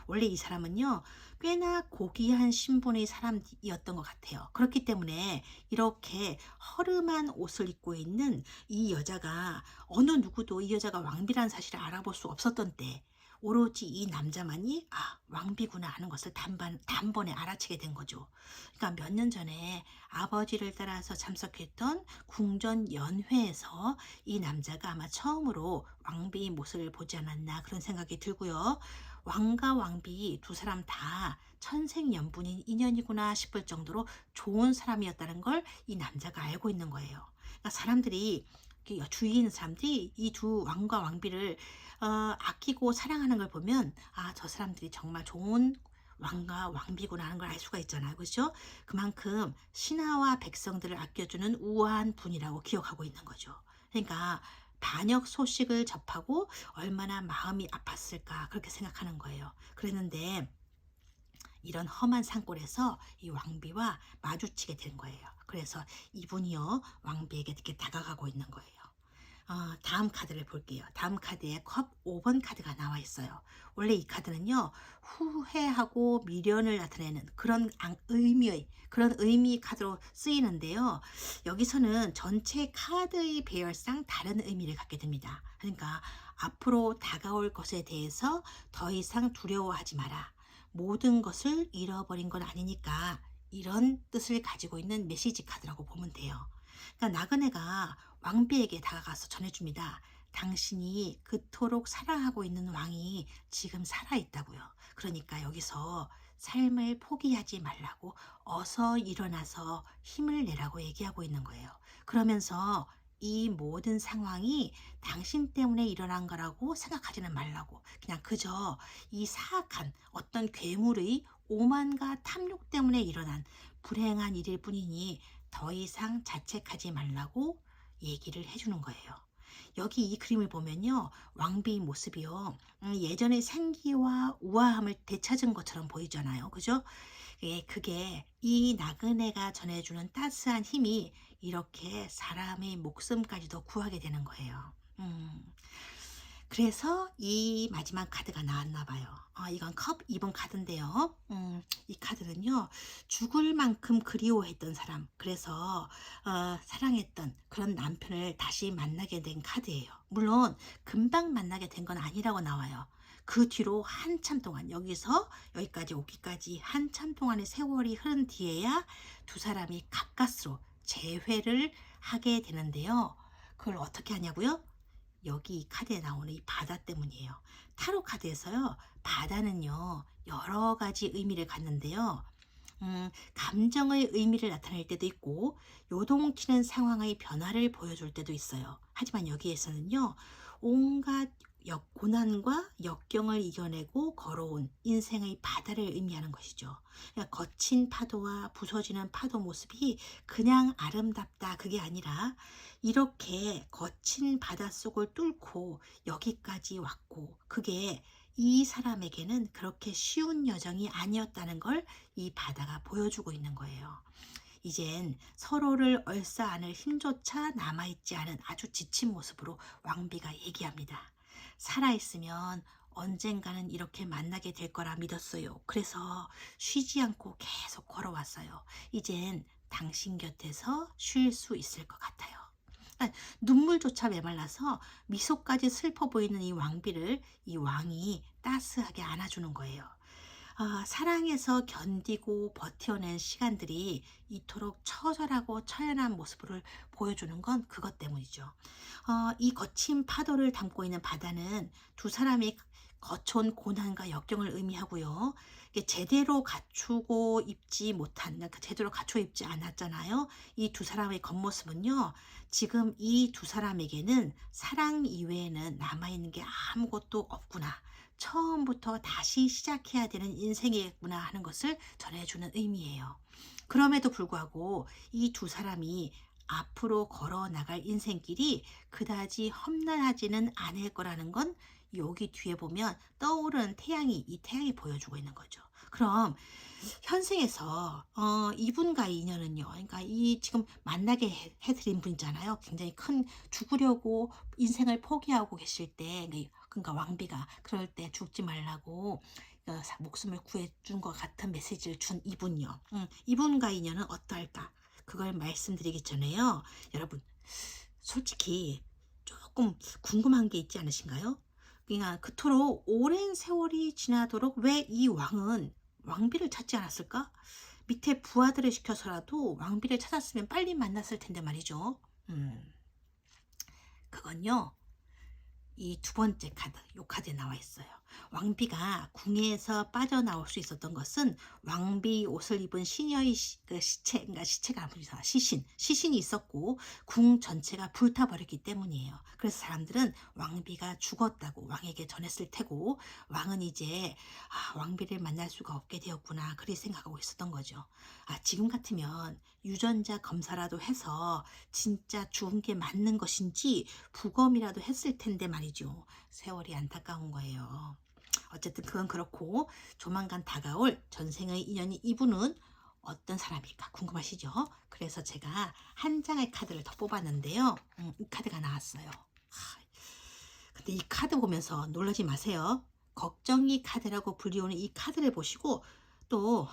원래 이 사람은요 꽤나 고귀한 신분의 사람이었던 것 같아요. 그렇기 때문에 이렇게 허름한 옷을 입고 있는 이 여자가 어느 누구도 이 여자가 왕비라는 사실을 알아볼 수 없었던 때 오로지 이 남자만이 아 왕비구나 하는 것을 단번에 알아채게 된 거죠. 그러니까 몇 년 전에 아버지를 따라서 참석했던 궁전 연회에서 이 남자가 아마 처음으로 왕비의 모습을 보지 않았나 그런 생각이 들고요. 왕과 왕비 두 사람 다 천생연분인 인연이구나 싶을 정도로 좋은 사람이었다는 걸 이 남자가 알고 있는 거예요. 그러니까 사람들이 주위에 있는 사람들이 이 두 왕과 왕비를 아끼고 사랑하는 걸 보면 아, 저 사람들이 정말 좋은 왕과 왕비구나 하는 걸 알 수가 있잖아요. 그렇죠? 그만큼 신하와 백성들을 아껴주는 우아한 분이라고 기억하고 있는 거죠. 그러니까 반역 소식을 접하고 얼마나 마음이 아팠을까 그렇게 생각하는 거예요. 그랬는데 이런 험한 산골에서 이 왕비와 마주치게 된 거예요. 그래서 이분이요 왕비에게 이렇게 다가가고 있는 거예요. 다음 카드를 볼게요. 다음 카드에 컵 5번 카드가 나와 있어요. 원래 이 카드는요, 후회하고 미련을 나타내는 그런 의미 카드로 쓰이는데요. 여기서는 전체 카드의 배열상 다른 의미를 갖게 됩니다. 그러니까 앞으로 다가올 것에 대해서 더 이상 두려워하지 마라. 모든 것을 잃어버린 건 아니니까 이런 뜻을 가지고 있는 메시지 카드라고 보면 돼요. 그러니까 나그네가 왕비에게 다가가서 전해줍니다. 당신이 그토록 사랑하고 있는 왕이 지금 살아있다고요. 그러니까 여기서 삶을 포기하지 말라고 어서 일어나서 힘을 내라고 얘기하고 있는 거예요. 그러면서 이 모든 상황이 당신 때문에 일어난 거라고 생각하지는 말라고 그냥 그저 이 사악한 어떤 괴물의 오만과 탐욕 때문에 일어난 불행한 일일 뿐이니 더 이상 자책하지 말라고 얘기를 해주는 거예요. 여기 이 그림을 보면요. 왕비의 모습이요. 예전의 생기와 우아함을 되찾은 것처럼 보이잖아요. 그죠? 예, 그게 이 나그네가 전해주는 따스한 힘이 이렇게 사람의 목숨까지도 구하게 되는 거예요. 그래서 이 마지막 카드가 나왔나 봐요. 이건 컵 2번 카드인데요. 이 카드는요. 죽을 만큼 그리워했던 사람, 그래서 사랑했던 그런 남편을 다시 만나게 된 카드예요. 물론 금방 만나게 된 건 아니라고 나와요. 그 뒤로 한참 동안 여기서 여기까지 오기까지 한참 동안의 세월이 흐른 뒤에야 두 사람이 가까스로 재회를 하게 되는데요. 그걸 어떻게 하냐고요? 여기 이 카드에 나오는 이 바다 때문이에요. 타로 카드에서요, 바다는요, 여러 가지 의미를 갖는데요. 감정의 의미를 나타낼 때도 있고, 요동치는 상황의 변화를 보여줄 때도 있어요. 하지만 여기에서는요, 온갖 고난과 역경을 이겨내고 걸어온 인생의 바다를 의미하는 것이죠. 그러니까 거친 파도와 부서지는 파도 모습이 그냥 아름답다 그게 아니라 이렇게 거친 바닷속을 뚫고 여기까지 왔고 그게 이 사람에게는 그렇게 쉬운 여정이 아니었다는 걸 이 바다가 보여주고 있는 거예요. 이젠 서로를 얼싸안을 힘조차 남아있지 않은 아주 지친 모습으로 왕비가 얘기합니다. 살아있으면 언젠가는 이렇게 만나게 될 거라 믿었어요. 그래서 쉬지 않고 계속 걸어왔어요. 이젠 당신 곁에서 쉴 수 있을 것 같아요. 정말 눈물조차 메말라서 미소까지 슬퍼 보이는 이 왕비를 이 왕이 따스하게 안아주는 거예요. 사랑해서 견디고 버텨낸 시간들이 이토록 처절하고 처연한 모습을 보여주는 건 그것 때문이죠. 이 거친 파도를 담고 있는 바다는 두 사람이 거쳐온 고난과 역경을 의미하고요. 이게 제대로 갖추고 입지 못한, 그러니까 제대로 갖추어 입지 않았잖아요. 이 두 사람의 겉모습은요, 지금 이 두 사람에게는 사랑 이외에는 남아있는 게 아무것도 없구나. 처음부터 다시 시작해야 되는 인생이겠구나 하는 것을 전해주는 의미예요. 그럼에도 불구하고 이 두 사람이 앞으로 걸어 나갈 인생길이 그다지 험난하지는 않을 거라는 건 여기 뒤에 보면 떠오르는 태양이, 이 태양이 보여주고 있는 거죠. 그럼 현생에서 이분과 의 인연은요. 그러니까 이 지금 만나게 해드린 분이잖아요. 굉장히 큰 죽으려고 인생을 포기하고 계실 때, 그러니까 왕비가 그럴 때 죽지 말라고 목숨을 구해준 것 같은 메시지를 준 이분요. 이분과 의 인연은 어떠할까? 그걸 말씀드리기 전에요. 여러분, 솔직히 조금 궁금한 게 있지 않으신가요? 그러니까 그토록 오랜 세월이 지나도록 왜 이 왕은 왕비를 찾지 않았을까? 밑에 부하들을 시켜서라도 왕비를 찾았으면 빨리 만났을 텐데 말이죠. 그건요, 이 두 번째 카드, 요 카드에 나와 있어요. 왕비가 궁에서 빠져나올 수 있었던 것은 왕비 옷을 입은 시녀의 그 시체, 그러니까 시체가 아니라 시신이 있었고 궁 전체가 불타버렸기 때문이에요. 그래서 사람들은 왕비가 죽었다고 왕에게 전했을 테고, 왕은 이제 왕비를 만날 수가 없게 되었구나, 그리 생각하고 있었던 거죠. 지금 같으면 유전자 검사라도 해서 진짜 죽은 게 맞는 것인지 부검이라도 했을 텐데 말이죠. 세월이 안타까운 거예요. 어쨌든 그건 그렇고, 조만간 다가올 전생의 인연이 이분은 어떤 사람일까 궁금하시죠? 그래서 제가 한 장의 카드를 더 뽑았는데요. 이 카드가 나왔어요. 근데 이 카드 보면서 놀라지 마세요. 걱정이 카드라고 불리우는 이 카드를 보시고 또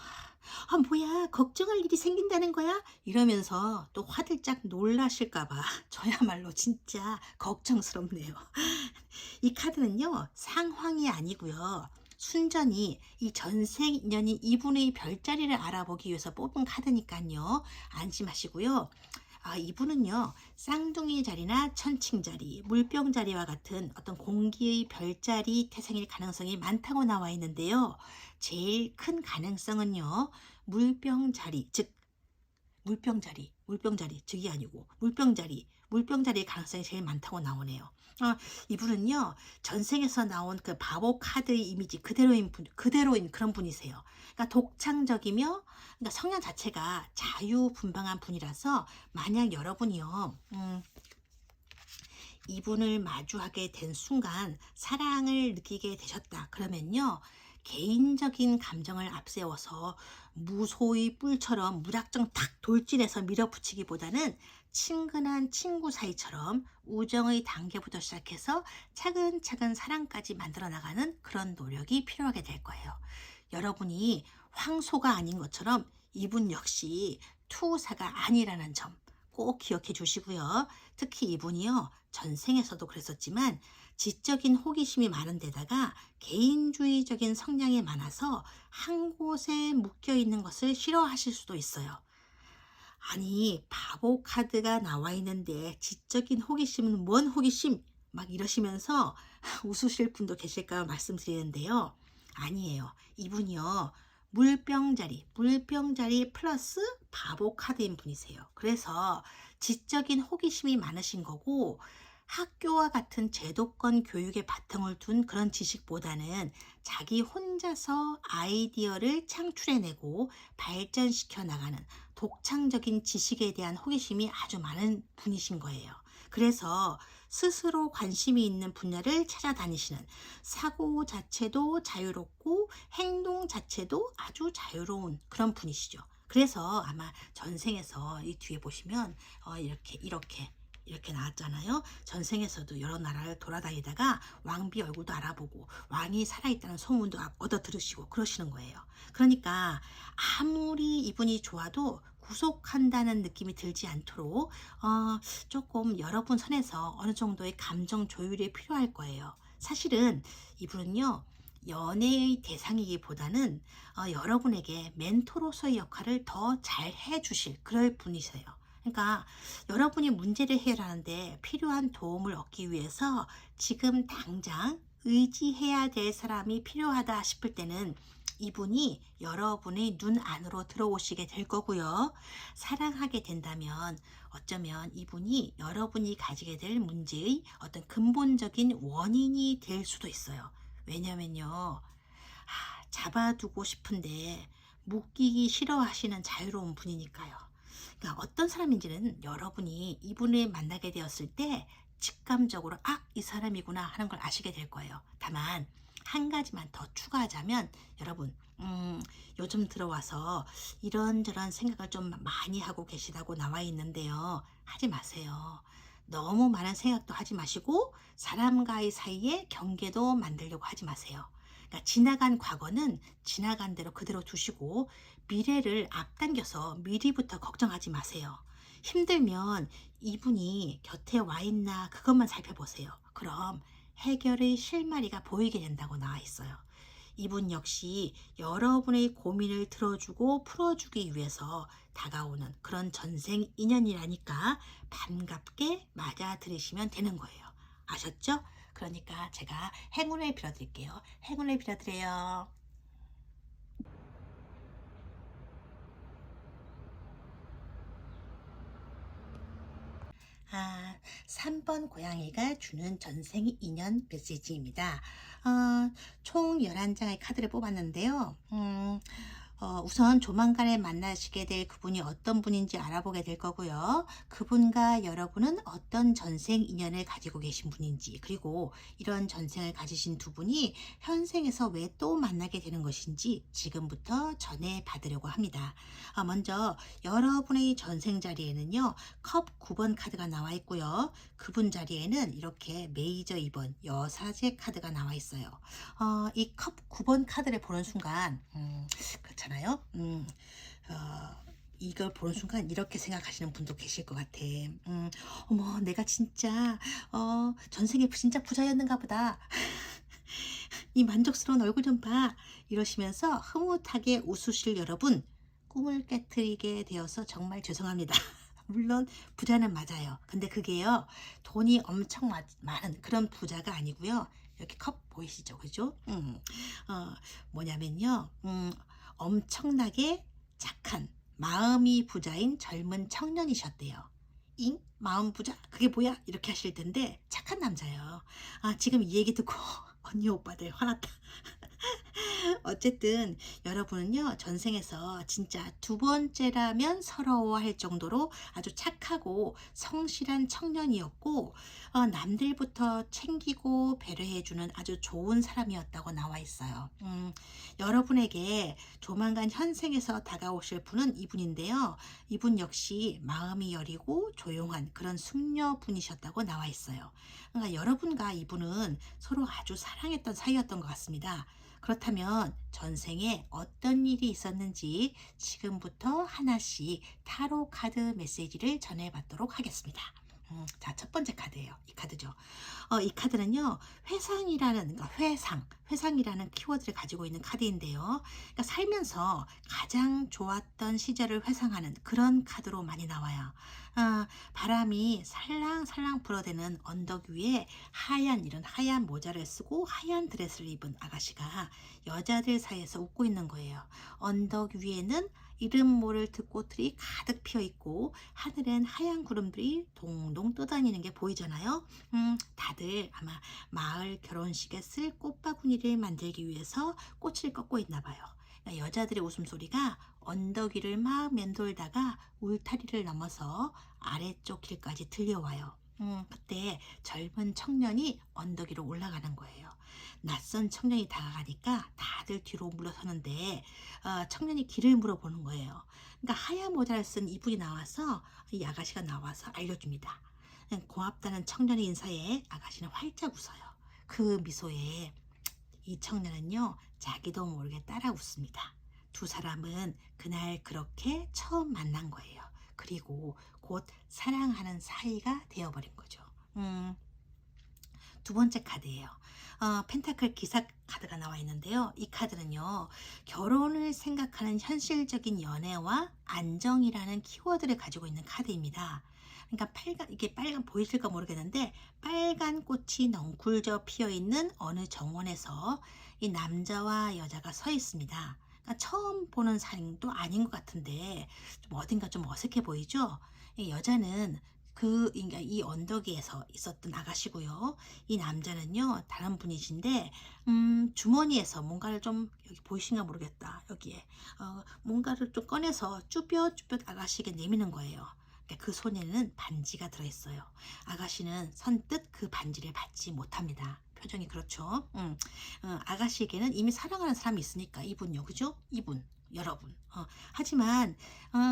뭐야, 걱정할 일이 생긴다는 거야? 이러면서 또 화들짝 놀라실까봐 저야말로 진짜 걱정스럽네요. 이 카드는요, 상황이 아니고요. 순전히 이 전생 인연이 이분의 별자리를 알아보기 위해서 뽑은 카드니까요. 안심하시고요. 이분은요, 쌍둥이 자리나 천칭 자리, 물병 자리와 같은 어떤 공기의 별자리 태생일 가능성이 많다고 나와 있는데요. 제일 큰 가능성은요, 물병 자리, 즉 물병자리 즉이 아니고 물병자리의 가능성이 제일 많다고 나오네요. 이분은요, 전생에서 나온 그 바보 카드의 이미지 그대로인 그런 분이세요. 그러니까 독창적이며, 그러니까 성향 자체가 자유분방한 분이라서, 만약 여러분이요, 이분을 마주하게 된 순간 사랑을 느끼게 되셨다 그러면요, 개인적인 감정을 앞세워서 무소의 뿔처럼 무작정 탁 돌진해서 밀어붙이기보다는 친근한 친구 사이처럼 우정의 단계부터 시작해서 차근차근 사랑까지 만들어 나가는 그런 노력이 필요하게 될 거예요. 여러분이 황소가 아닌 것처럼 이분 역시 투사가 아니라는 점 꼭 기억해 주시고요. 특히 이분이요, 전생에서도 그랬었지만 지적인 호기심이 많은 데다가 개인주의적인 성향이 많아서 한 곳에 묶여 있는 것을 싫어하실 수도 있어요. 아니, 바보 카드가 나와 있는데 지적인 호기심은 뭔 호기심? 막 이러시면서 웃으실 분도 계실까 말씀드리는데요. 아니에요. 이분이요, 물병자리 플러스 바보 카드인 분이세요. 그래서 지적인 호기심이 많으신 거고, 학교와 같은 제도권 교육에 바탕을 둔 그런 지식보다는 자기 혼자서 아이디어를 창출해내고 발전시켜 나가는 독창적인 지식에 대한 호기심이 아주 많은 분이신 거예요. 그래서 스스로 관심이 있는 분야를 찾아다니시는, 사고 자체도 자유롭고 행동 자체도 아주 자유로운 그런 분이시죠. 그래서 아마 전생에서 이 뒤에 보시면 이렇게 이렇게 나왔잖아요. 전생에서도 여러 나라를 돌아다니다가 왕비 얼굴도 알아보고 왕이 살아있다는 소문도 얻어 들으시고 그러시는 거예요. 그러니까 아무리 이분이 좋아도 구속한다는 느낌이 들지 않도록 조금 여러분 선에서 어느 정도의 감정 조율이 필요할 거예요. 사실은 이분은요, 연애의 대상이기보다는 여러분에게 멘토로서의 역할을 더 잘 해주실 그럴 분이세요. 그러니까 여러분이 문제를 해결하는데 필요한 도움을 얻기 위해서 지금 당장 의지해야 될 사람이 필요하다 싶을 때는 이분이 여러분의 눈 안으로 들어오시게 될 거고요. 사랑하게 된다면 어쩌면 이분이 여러분이 가지게 될 문제의 어떤 근본적인 원인이 될 수도 있어요. 왜냐면요, 잡아두고 싶은데 묶이기 싫어하시는 자유로운 분이니까요. 그러니까 어떤 사람인지는 여러분이 이분을 만나게 되었을 때 직감적으로 이 사람이구나 하는 걸 아시게 될 거예요. 다만 한 가지만 더 추가하자면 여러분, 요즘 들어와서 이런저런 생각을 좀 많이 하고 계시다고 나와 있는데요. 하지 마세요. 너무 많은 생각도 하지 마시고 사람과의 사이에 경계도 만들려고 하지 마세요. 그러니까 지나간 과거는 지나간 대로 그대로 두시고 미래를 앞당겨서 미리부터 걱정하지 마세요. 힘들면 이분이 곁에 와 있나 그것만 살펴보세요. 그럼 해결의 실마리가 보이게 된다고 나와 있어요. 이분 역시 여러분의 고민을 들어주고 풀어주기 위해서 다가오는 그런 전생 인연이라니까 반갑게 맞아들이시면 되는 거예요. 아셨죠? 그러니까 제가 행운을 빌어드릴게요. 행운을 빌어드려요. 3번 고양이가 주는 전생 인연 메시지입니다. 총 11장의 카드를 뽑았는데요. 우선 조만간에 만나시게 될 그분이 어떤 분인지 알아보게 될 거고요. 그분과 여러분은 어떤 전생 인연을 가지고 계신 분인지, 그리고 이런 전생을 가지신 두 분이 현생에서 왜 또 만나게 되는 것인지 지금부터 전해 받으려고 합니다. 먼저 여러분의 전생 자리에는요, 컵 9번 카드가 나와 있고요. 그분 자리에는 이렇게 메이저 2번 여사제 카드가 나와 있어요. 이 컵 9번 카드를 보는 순간, 그렇잖아요. 이걸 보는 순간 이렇게 생각하시는 분도 계실 것 같아. 어머, 내가 진짜, 전생에 진짜 부자였는가 보다. 이 만족스러운 얼굴 좀 봐. 이러시면서 흐뭇하게 웃으실 여러분, 꿈을 깨트리게 되어서 정말 죄송합니다. 물론 부자는 맞아요. 근데 그게요, 돈이 엄청 많은 그런 부자가 아니고요. 이렇게 컵 보이시죠? 그죠? 뭐냐면요. 엄청나게 착한 마음이 부자인 젊은 청년이셨대요. 잉? 마음 부자? 그게 뭐야? 이렇게 하실 텐데 착한 남자예요. 지금 이 얘기 듣고 언니 오빠들 화났다. 어쨌든 여러분은요, 전생에서 진짜 두 번째라면 서러워할 정도로 아주 착하고 성실한 청년이었고, 남들부터 챙기고 배려해주는 아주 좋은 사람이었다고 나와 있어요. 여러분에게 조만간 현생에서 다가오실 분은 이분인데요. 이분 역시 마음이 여리고 조용한 그런 숙녀 분이셨다고 나와 있어요. 그러니까 여러분과 이분은 서로 아주 사랑했던 사이였던 것 같습니다. 그렇다면 전생에 어떤 일이 있었는지 지금부터 하나씩 타로 카드 메시지를 전해받도록 하겠습니다. 자, 첫 번째 카드예요. 이 카드죠. 이 카드는요, 회상이라는, 그러니까 회상이라는 키워드를 가지고 있는 카드인데요. 그러니까 살면서 가장 좋았던 시절을 회상하는 그런 카드로 많이 나와요. 바람이 살랑살랑 불어대는 언덕 위에 이런 하얀 모자를 쓰고 하얀 드레스를 입은 아가씨가 여자들 사이에서 웃고 있는 거예요. 언덕 위에는 이름 모를 들꽃들이 가득 피어 있고 하늘엔 하얀 구름들이 동동 떠다니는 게 보이잖아요. 다들 아마 마을 결혼식에 쓸 꽃바구니를 만들기 위해서 꽃을 꺾고 있나 봐요. 그러니까 여자들의 웃음소리가 언덕 위를 막 맴돌다가 울타리를 넘어서 아래쪽 길까지 들려와요. 그때 젊은 청년이 언덕 위로 올라가는 거예요. 낯선 청년이 다가가니까 다들 뒤로 물러서는데 청년이 길을 물어보는 거예요. 그러니까 하얀 모자를 쓴 이분이 나와서 이 아가씨가 나와서 알려줍니다. 고맙다는 청년의 인사에 아가씨는 활짝 웃어요. 그 미소에 이 청년은요, 자기도 모르게 따라 웃습니다. 두 사람은 그날 그렇게 처음 만난 거예요. 그리고 곧 사랑하는 사이가 되어버린 거죠. 음, 두 번째 카드예요. 펜타클 기사 카드가 나와 있는데요. 이 카드는요, 결혼을 생각하는 현실적인 연애와 안정이라는 키워드를 가지고 있는 카드입니다. 그러니까 이게 빨간 보이실까 모르겠는데 빨간 꽃이 넝쿨져 피어 있는 어느 정원에서 이 남자와 여자가 서 있습니다. 그러니까 처음 보는 사람도 아닌 것 같은데 좀 어딘가 좀 어색해 보이죠? 이 여자는 그러니까 이 언덕에서 있었던 아가씨고요. 이 남자는요, 다른 분이신데, 주머니에서 뭔가를 좀, 여기 보이신가 모르겠다. 여기에. 뭔가를 좀 꺼내서 쭈뼛쭈뼛 아가씨에게 내미는 거예요. 그러니까 그 손에는 반지가 들어있어요. 아가씨는 선뜻 그 반지를 받지 못합니다. 표정이 그렇죠. 아가씨에게는 이미 사랑하는 사람이 있으니까, 이분요. 그죠? 이분. 여러분. 하지만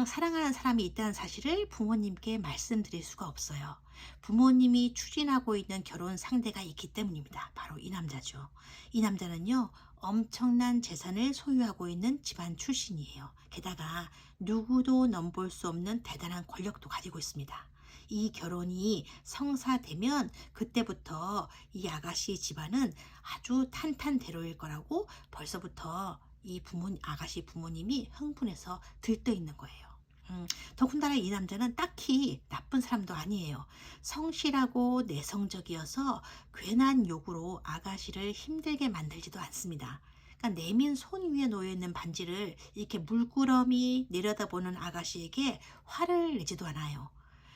사랑하는 사람이 있다는 사실을 부모님께 말씀드릴 수가 없어요. 부모님이 추진하고 있는 결혼 상대가 있기 때문입니다. 바로 이 남자죠. 이 남자는요, 엄청난 재산을 소유하고 있는 집안 출신이에요. 게다가 누구도 넘볼 수 없는 대단한 권력도 가지고 있습니다. 이 결혼이 성사되면 그때부터 이 아가씨 집안은 아주 탄탄대로일 거라고 벌써부터 이 아가씨 부모님이 흥분해서 들떠 있는 거예요. 더군다나 이 남자는 딱히 나쁜 사람도 아니에요. 성실하고 내성적이어서 괜한 요구로 아가씨를 힘들게 만들지도 않습니다. 그러니까 내민 손 위에 놓여 있는 반지를 이렇게 물끄러미 내려다보는 아가씨에게 화를 내지도 않아요.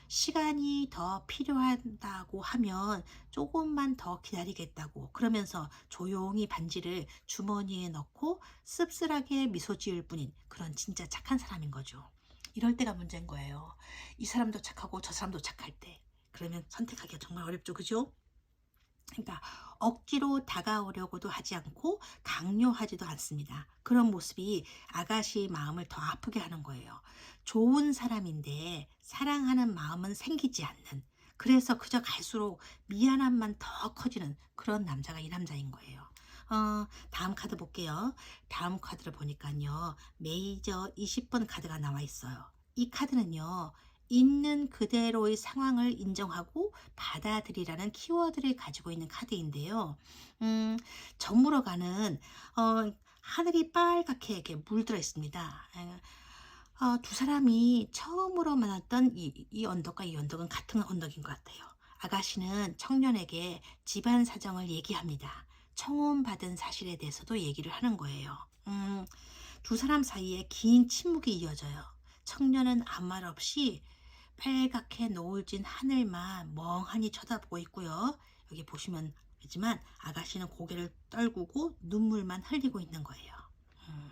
시간이 더 필요하다고 하면 조금만 더 기다리겠다고 그러면서 조용히 반지를 주머니에 넣고 씁쓸하게 미소 지을 뿐인 그런 진짜 착한 사람인 거죠. 이럴 때가 문제인 거예요. 이 사람도 착하고 저 사람도 착할 때. 그러면 선택하기가 정말 어렵죠. 그죠? 그러니까 억지로 다가오려고도 하지 않고 강요하지도 않습니다. 그런 모습이 아가씨의 마음을 더 아프게 하는 거예요. 좋은 사람인데 사랑하는 마음은 생기지 않는, 그래서 그저 갈수록 미안함만 더 커지는 그런 남자가 이 남자인 거예요. 다음 카드 볼게요. 다음 카드를 보니까요, 메이저 20번 카드가 나와 있어요. 이 카드는요, 있는 그대로의 상황을 인정하고 받아들이라는 키워드를 가지고 있는 카드인데요. 음, 저물어가는 하늘이 빨갛게 이렇게 물들어 있습니다. 두 사람이 처음으로 만났던 이 언덕과 이 언덕은 같은 언덕인 것 같아요. 아가씨는 청년에게 집안 사정을 얘기합니다. 청혼받은 사실에 대해서도 얘기를 하는 거예요. 두 사람 사이에 긴 침묵이 이어져요. 청년은 아무 말 없이 빨갛게 노을진 하늘만 멍하니 쳐다보고 있고요. 여기 보시면 알지만 아가씨는 고개를 떨구고 눈물만 흘리고 있는 거예요. 음.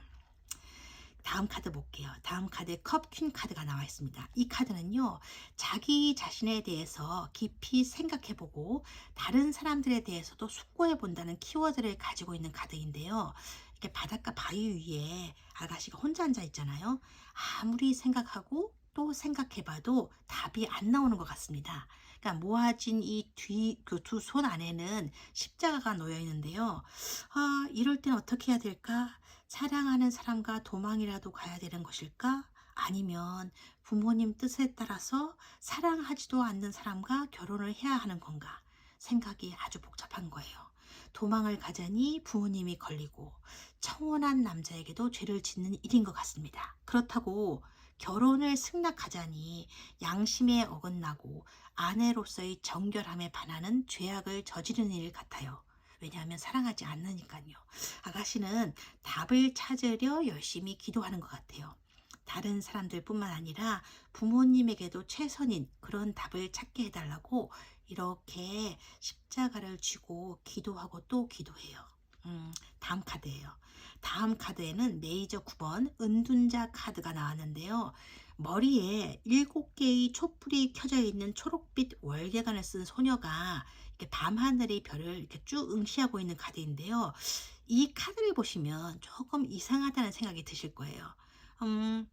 다음 카드 볼게요. 다음 카드에 컵퀸 카드가 나와 있습니다. 이 카드는요, 자기 자신에 대해서 깊이 생각해보고 다른 사람들에 대해서도 숙고해 본다는 키워드를 가지고 있는 카드인데요. 이렇게 바닷가 바위 위에 아가씨가 혼자 앉아 있잖아요. 아무리 생각하고 또 생각해봐도 답이 안 나오는 것 같습니다. 그러니까 모아진 그 두 손 안에는 십자가가 놓여 있는데요. 이럴 땐 어떻게 해야 될까? 사랑하는 사람과 도망이라도 가야 되는 것일까? 아니면 부모님 뜻에 따라서 사랑하지도 않는 사람과 결혼을 해야 하는 건가? 생각이 아주 복잡한 거예요. 도망을 가자니 부모님이 걸리고 청혼한 남자에게도 죄를 짓는 일인 것 같습니다. 그렇다고 결혼을 승낙하자니 양심에 어긋나고 아내로서의 정결함에 반하는 죄악을 저지르는 일 같아요. 왜냐하면 사랑하지 않으니까요. 아가씨는 답을 찾으려 열심히 기도하는 것 같아요. 다른 사람들뿐만 아니라 부모님에게도 최선인 그런 답을 찾게 해달라고 이렇게 십자가를 쥐고 기도하고 또 기도해요. 다음 카드예요. 다음 카드에는 메이저 9번 은둔자 카드가 나왔는데요. 머리에 7개의 촛불이 켜져 있는 초록빛 월계관을 쓴 소녀가 이렇게 밤하늘의 별을 이렇게 쭉 응시하고 있는 카드인데요. 이 카드를 보시면 조금 이상하다는 생각이 드실 거예요. 음,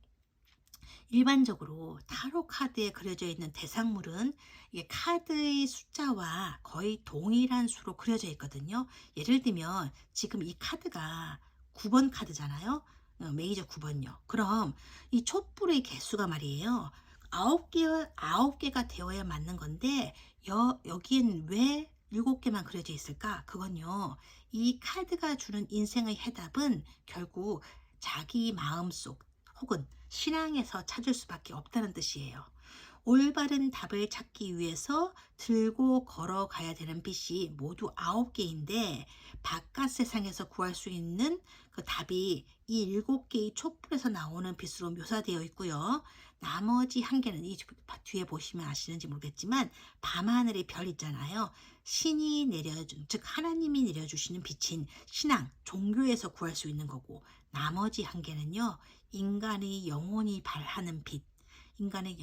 일반적으로 타로 카드에 그려져 있는 대상물은 이게 카드의 숫자와 거의 동일한 수로 그려져 있거든요. 예를 들면 지금 이 카드가 9번 카드잖아요. 메이저 9번요. 그럼 이 촛불의 개수가 말이에요. 9개가 되어야 맞는 건데 여기엔 왜 7개만 그려져 있을까? 그건요. 이 카드가 주는 인생의 해답은 결국 자기 마음속 혹은 신앙에서 찾을 수밖에 없다는 뜻이에요. 올바른 답을 찾기 위해서 들고 걸어가야 되는 빛이 모두 9개인데 바깥 세상에서 구할 수 있는 그 답이 이 7개의 촛불에서 나오는 빛으로 묘사되어 있고요. 나머지 한 개는 이 뒤에 보시면 아시는지 모르겠지만 밤하늘의 별 있잖아요. 신이 내려준, 즉 하나님이 내려주시는 빛인 신앙, 종교에서 구할 수 있는 거고, 나머지 한 개는요. 인간의 영혼이 발하는 빛, 인간의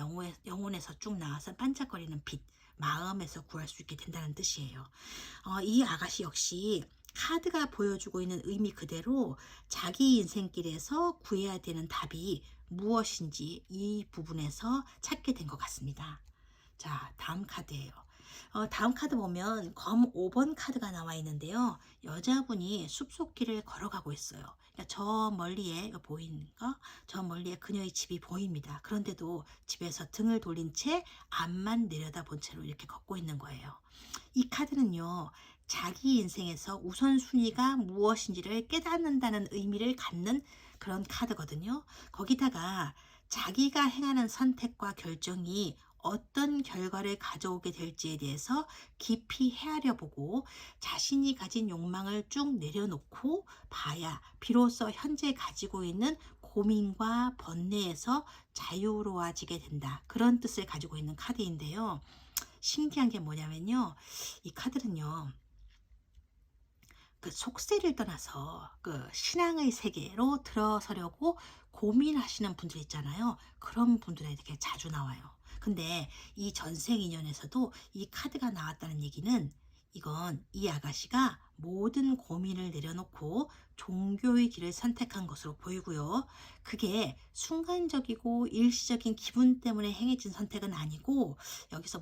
영혼에서 쭉 나와서 반짝거리는 빛, 마음에서 구할 수 있게 된다는 뜻이에요. 이 아가씨 역시 카드가 보여주고 있는 의미 그대로 자기 인생길에서 구해야 되는 답이 무엇인지 이 부분에서 찾게 된 것 같습니다. 자, 다음 카드예요. 다음 카드 보면 검 5번 카드가 나와 있는데요. 여자분이 숲속길을 걸어가고 있어요. 그러니까 저 멀리에 이거 보이는가? 저 멀리에 그녀의 집이 보입니다. 그런데도 집에서 등을 돌린 채 앞만 내려다본 채로 이렇게 걷고 있는 거예요. 이 카드는요. 자기 인생에서 우선순위가 무엇인지를 깨닫는다는 의미를 갖는 그런 카드거든요. 거기다가 자기가 행하는 선택과 결정이 어떤 결과를 가져오게 될지에 대해서 깊이 헤아려 보고 자신이 가진 욕망을 쭉 내려놓고 봐야 비로소 현재 가지고 있는 고민과 번뇌에서 자유로워지게 된다. 그런 뜻을 가지고 있는 카드인데요. 신기한 게 뭐냐면요. 이 카드는요. 그 속세를 떠나서 그 신앙의 세계로 들어서려고 고민하시는 분들 있잖아요. 그런 분들에게 자주 나와요. 근데 이 전생 인연에서도 이 카드가 나왔다는 얘기는 이건 이 아가씨가 모든 고민을 내려놓고 종교의 길을 선택한 것으로 보이고요. 그게 순간적이고 일시적인 기분 때문에 행해진 선택은 아니고 여기서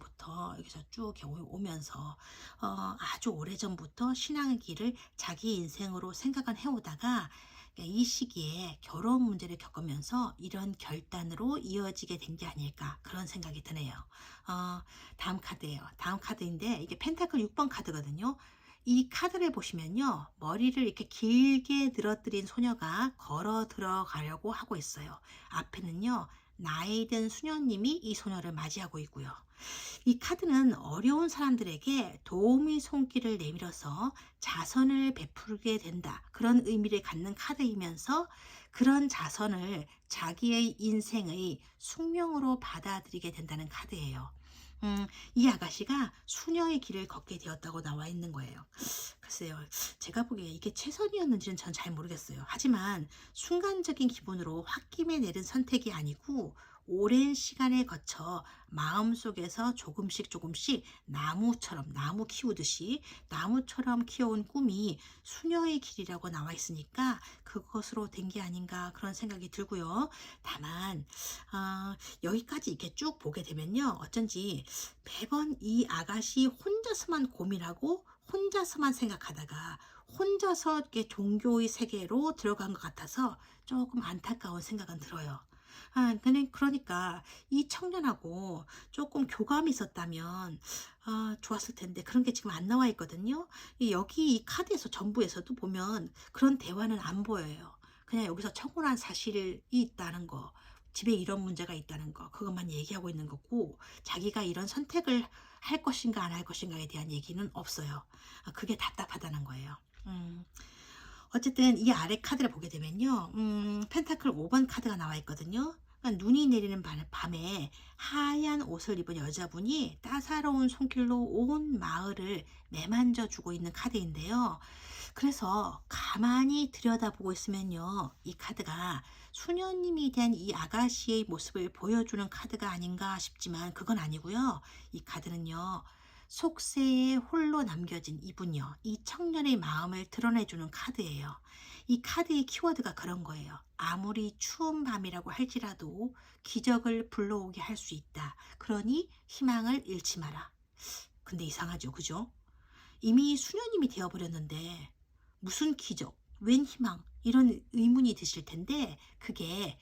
쭉 이렇게 오면서 아주 오래전부터 신앙의 길을 자기 인생으로 생각은 해오다가 이 시기에 결혼 문제를 겪으면서 이런 결단으로 이어지게 된 게 아닐까 그런 생각이 드네요. 다음 카드예요. 다음 카드인데 이게 펜타클 6번 카드거든요. 이 카드를 보시면요. 머리를 이렇게 길게 늘어뜨린 소녀가 걸어 들어가려고 하고 있어요. 앞에는요. 나이 든 수녀님이 이 소녀를 맞이하고 있고요. 이 카드는 어려운 사람들에게 도움의 손길을 내밀어서 자선을 베풀게 된다. 그런 의미를 갖는 카드이면서 그런 자선을 자기의 인생의 숙명으로 받아들이게 된다는 카드예요. 이 아가씨가 수녀의 길을 걷게 되었다고 나와 있는 거예요. 글쎄요, 제가 보기에 이게 최선이었는지는 전 잘 모르겠어요. 하지만 순간적인 기분으로 홧김에 내린 선택이 아니고 오랜 시간에 거쳐 마음속에서 조금씩 나무처럼 나무 키우듯이 나무처럼 키워온 꿈이 수녀의 길이라고 나와 있으니까 그것으로 된 게 아닌가 그런 생각이 들고요. 다만 여기까지 이렇게 쭉 보게 되면요. 어쩐지 매번 이 아가씨 혼자서만 고민하고 혼자서만 생각하다가 혼자서 이렇게 종교의 세계로 들어간 것 같아서 조금 안타까운 생각은 들어요. 그러니까 이 청년하고 조금 교감이 있었다면 좋았을 텐데 그런 게 지금 안 나와 있거든요. 여기 이 카드에서 전부에서도 보면 그런 대화는 안 보여요. 그냥 여기서 청혼한 사실이 있다는 거, 집에 이런 문제가 있다는 거, 그것만 얘기하고 있는 거고 자기가 이런 선택을 할 것인가 안 할 것인가에 대한 얘기는 없어요. 그게 답답하다는 거예요. 어쨌든 이 아래 카드를 보게 되면요. 펜타클 5번 카드가 나와 있거든요. 그러니까 눈이 내리는 밤에 하얀 옷을 입은 여자분이 따사로운 손길로 온 마을을 매만져 주고 있는 카드인데요. 그래서 가만히 들여다보고 있으면요. 이 카드가 수녀님이 된 이 아가씨의 모습을 보여주는 카드가 아닌가 싶지만 그건 아니고요. 이 카드는요. 속세에 홀로 남겨진 이분요. 이 청년의 마음을 드러내주는 카드예요. 이 카드의 키워드가 그런 거예요. 아무리 추운 밤이라고 할지라도 기적을 불러오게 할 수 있다. 그러니 희망을 잃지 마라. 근데 이상하죠, 그죠? 이미 수녀님이 되어버렸는데 무슨 기적, 웬 희망 이런 의문이 드실 텐데 그게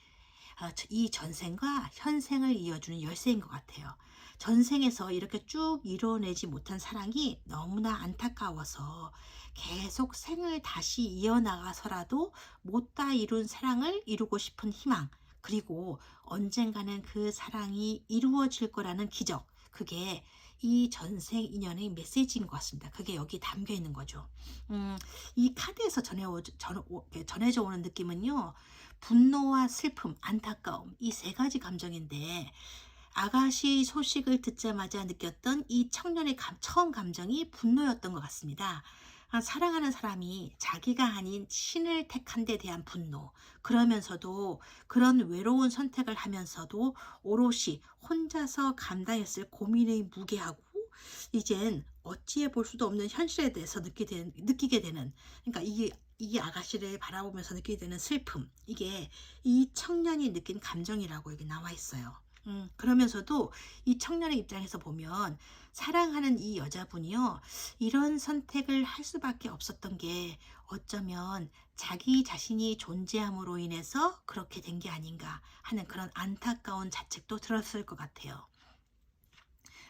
이 전생과 현생을 이어주는 열쇠인 것 같아요. 전생에서 이렇게 쭉 이뤄내지 못한 사랑이 너무나 안타까워서 계속 생을 다시 이어나가서라도 못다 이룬 사랑을 이루고 싶은 희망, 그리고 언젠가는 그 사랑이 이루어질 거라는 기적, 그게 이 전생 인연의 메시지인 것 같습니다. 그게 여기 담겨 있는 거죠. 이 카드에서 전해져 오는 느낌은요. 분노와 슬픔, 안타까움 이 세 가지 감정인데 아가씨 소식을 듣자마자 느꼈던 이 청년의 처음 감정이 분노였던 것 같습니다. 사랑하는 사람이 자기가 아닌 신을 택한 데 대한 분노, 그러면서도 그런 외로운 선택을 하면서도 오롯이 혼자서 감당했을 고민의 무게하고 이젠 어찌해 볼 수도 없는 현실에 대해서 느끼게 되는, 그러니까 이 아가씨를 바라보면서 느끼게 되는 슬픔, 이게 이 청년이 느낀 감정이라고 여기 나와 있어요. 그러면서도 이 청년의 입장에서 보면 사랑하는 이 여자분이요, 이런 선택을 할 수밖에 없었던 게 어쩌면 자기 자신이 존재함으로 인해서 그렇게 된 게 아닌가 하는 그런 안타까운 자책도 들었을 것 같아요.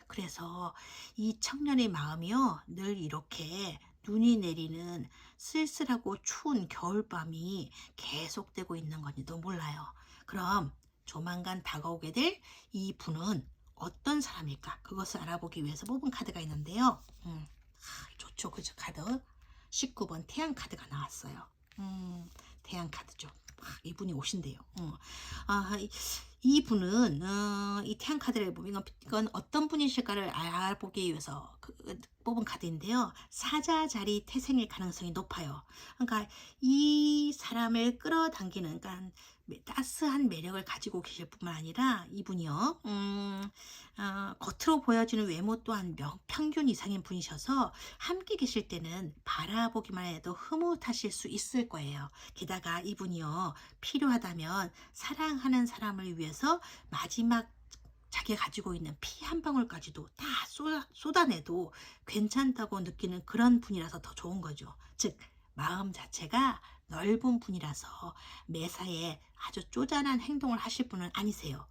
그래서 이 청년의 마음이요, 늘 이렇게 눈이 내리는 쓸쓸하고 추운 겨울밤이 계속되고 있는 건지도 몰라요. 그럼 조만간 다가오게 될 이 분은 어떤 사람일까? 그것을 알아보기 위해서 뽑은 카드가 있는데요. 좋죠, 그죠? 카드 19번 태양 카드가 나왔어요. 태양 카드죠. 이분이 오신대요. 이분은 이 태양 카드를 보면 이건 어떤 분이실까를 알아보기 위해서 뽑은 카드인데요. 사자자리 태생일 가능성이 높아요. 그러니까 이 사람을 끌어당기는, 그러니까 따스한 매력을 가지고 계실 뿐만 아니라 이분이요. 겉으로 보여지는 외모 또한 평균 이상인 분이셔서 함께 계실 때는 바라보기만 해도 흐뭇하실 수 있을 거예요. 게다가 이분이요, 필요하다면 사랑하는 사람을 위해서 마지막 자기가 가지고 있는 피 한 방울까지도 다 쏟아내도 괜찮다고 느끼는 그런 분이라서 더 좋은 거죠. 즉 마음 자체가 넓은 분이라서 매사에 아주 쪼잔한 행동을 하실 분은 아니세요.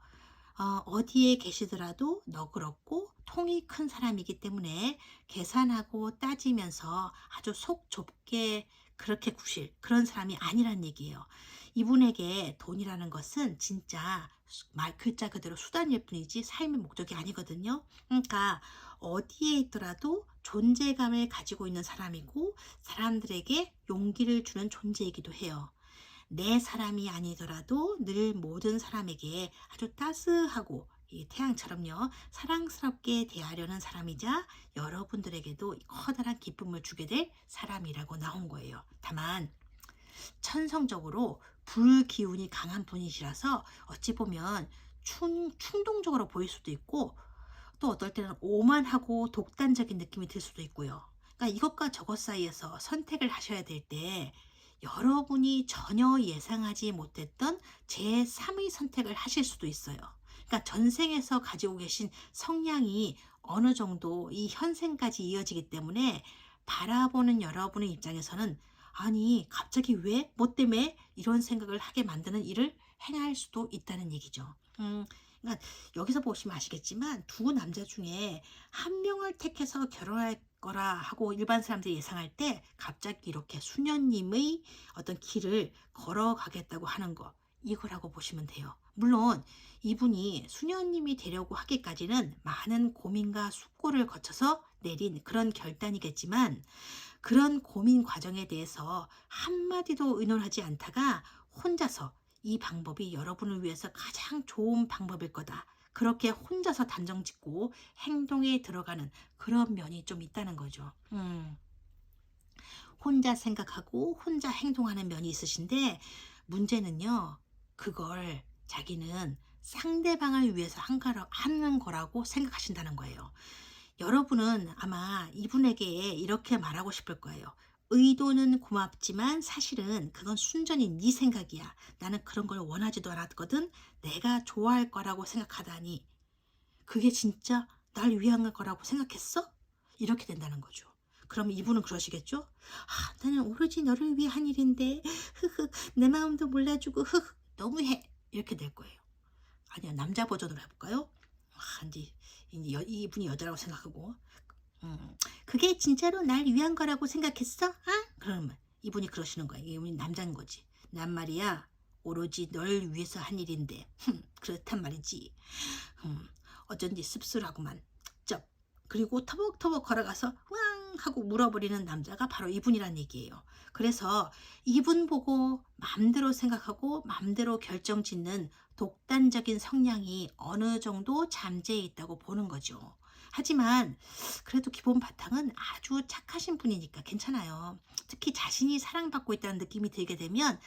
어디에 계시더라도 너그럽고 통이 큰 사람이기 때문에 계산하고 따지면서 아주 속 좁게 그렇게 구실 그런 사람이 아니란 얘기예요. 이분에게 돈이라는 것은 진짜 말 글자 그대로 수단일 뿐이지 삶의 목적이 아니거든요. 그러니까 어디에 있더라도 존재감을 가지고 있는 사람이고 사람들에게 용기를 주는 존재이기도 해요. 내 사람이 아니더라도 늘 모든 사람에게 아주 따스하고 이 태양처럼요, 사랑스럽게 대하려는 사람이자 여러분들에게도 커다란 기쁨을 주게 될 사람이라고 나온 거예요. 다만 천성적으로 불기운이 강한 분이시라서 어찌 보면 충동적으로 보일 수도 있고 또 어떨 때는 오만하고 독단적인 느낌이 들 수도 있고요. 그러니까 이것과 저것 사이에서 선택을 하셔야 될 때 여러분이 전혀 예상하지 못했던 제3의 선택을 하실 수도 있어요. 그러니까 전생에서 가지고 계신 성향이 어느 정도 이 현생까지 이어지기 때문에 바라보는 여러분의 입장에서는 아니 갑자기 왜? 뭐 때문에? 이런 생각을 하게 만드는 일을 행할 수도 있다는 얘기죠. 그러니까 여기서 보시면 아시겠지만 두 남자 중에 한 명을 택해서 결혼할 거라 하고 일반 사람들이 예상할 때 갑자기 이렇게 수녀님의 어떤 길을 걸어가겠다고 하는 거, 이거라고 보시면 돼요. 물론 이분이 수녀님이 되려고 하기까지는 많은 고민과 숙고를 거쳐서 내린 그런 결단이겠지만 그런 고민 과정에 대해서 한마디도 의논하지 않다가 혼자서 이 방법이 여러분을 위해서 가장 좋은 방법일 거다, 그렇게 혼자서 단정 짓고 행동에 들어가는 그런 면이 좀 있다는 거죠. 혼자 생각하고 혼자 행동하는 면이 있으신데 문제는요, 그걸 자기는 상대방을 위해서 하는 거라고 생각하신다는 거예요. 여러분은 아마 이분에게 이렇게 말하고 싶을 거예요. 의도는 고맙지만 사실은 그건 순전히 네 생각이야. 나는 그런 걸 원하지도 않았거든. 내가 좋아할 거라고 생각하다니. 그게 진짜 날 위한 거라고 생각했어? 이렇게 된다는 거죠. 그럼 이분은 그러시겠죠? 나는 오로지 너를 위한 일인데, 내 마음도 몰라주고, 너무해. 이렇게 될 거예요. 아니요, 남자 버전으로 해볼까요? 이제 이분이 여자라고 생각하고, 그게 진짜로 날 위한 거라고 생각했어? 그러면 이분이 그러시는 거예요. 이분이 남자인 거지. 난 말이야, 오로지 널 위해서 한 일인데, 그렇단 말이지. 어쩐지 씁쓸하구만. 쩝. 그리고 터벅터벅 걸어가서 왕 하고 물어버리는 남자가 바로 이분이란 얘기예요. 그래서 이분 보고 마음대로 생각하고 마음대로 결정 짓는 독단적인 성향이 어느 정도 잠재해 있다고 보는 거죠. 하지만 그래도 기본 바탕은 아주 착하신 분이니까 괜찮아요. 특히 자신이 사랑받고 있다는 느낌이 들게 되면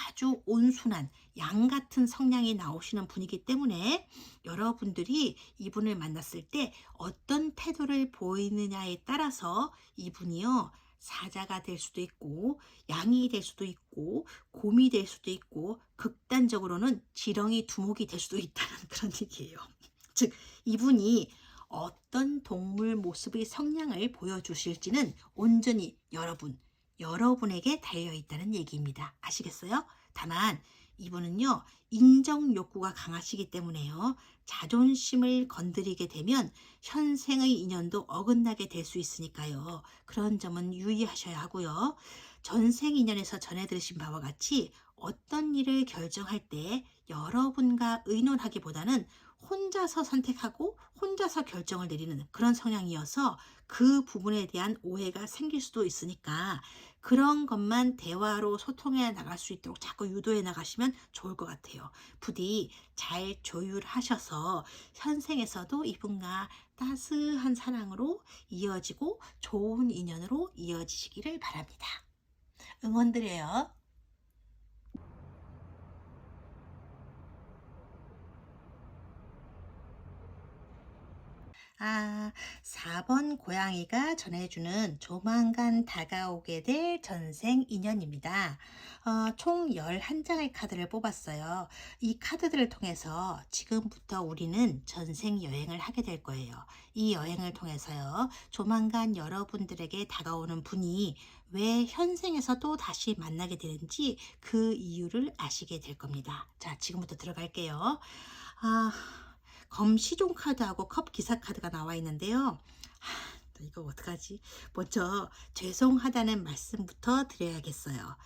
아주 온순한 양 같은 성향이 나오시는 분이기 때문에 여러분들이 이분을 만났을 때 어떤 태도를 보이느냐에 따라서 이분이요, 사자가 될 수도 있고 양이 될 수도 있고 곰이 될 수도 있고 극단적으로는 지렁이 두목이 될 수도 있다는 그런 얘기예요. 즉 이분이 어떤 동물 모습의 성향을 보여주실지는 온전히 여러분에게 달려있다는 얘기입니다. 아시겠어요? 다만 이분은요, 인정 욕구가 강하시기 때문에요, 자존심을 건드리게 되면 현생의 인연도 어긋나게 될 수 있으니까요. 그런 점은 유의하셔야 하고요. 전생 인연에서 전해 들으신 바와 같이 어떤 일을 결정할 때 여러분과 의논하기보다는 혼자서 선택하고 혼자서 결정을 내리는 그런 성향이어서 그 부분에 대한 오해가 생길 수도 있으니까 그런 것만 대화로 소통해 나갈 수 있도록 자꾸 유도해 나가시면 좋을 것 같아요. 부디 잘 조율하셔서 현생에서도 이분과 따스한 사랑으로 이어지고 좋은 인연으로 이어지시기를 바랍니다. 응원드려요. 4번 고양이가 전해주는 조만간 다가오게 될 전생 인연입니다. 총 11장의 카드를 뽑았어요. 이 카드들을 통해서 지금부터 우리는 전생 여행을 하게 될 거예요. 이 여행을 통해서요, 조만간 여러분들에게 다가오는 분이 왜 현생에서 또 다시 만나게 되는지 그 이유를 아시게 될 겁니다. 자, 지금부터 들어갈게요. 아, 검 시종 카드하고 컵 기사 카드가 나와 있는데요. 또 이거 어떡하지? 먼저 죄송하다는 말씀부터 드려야겠어요.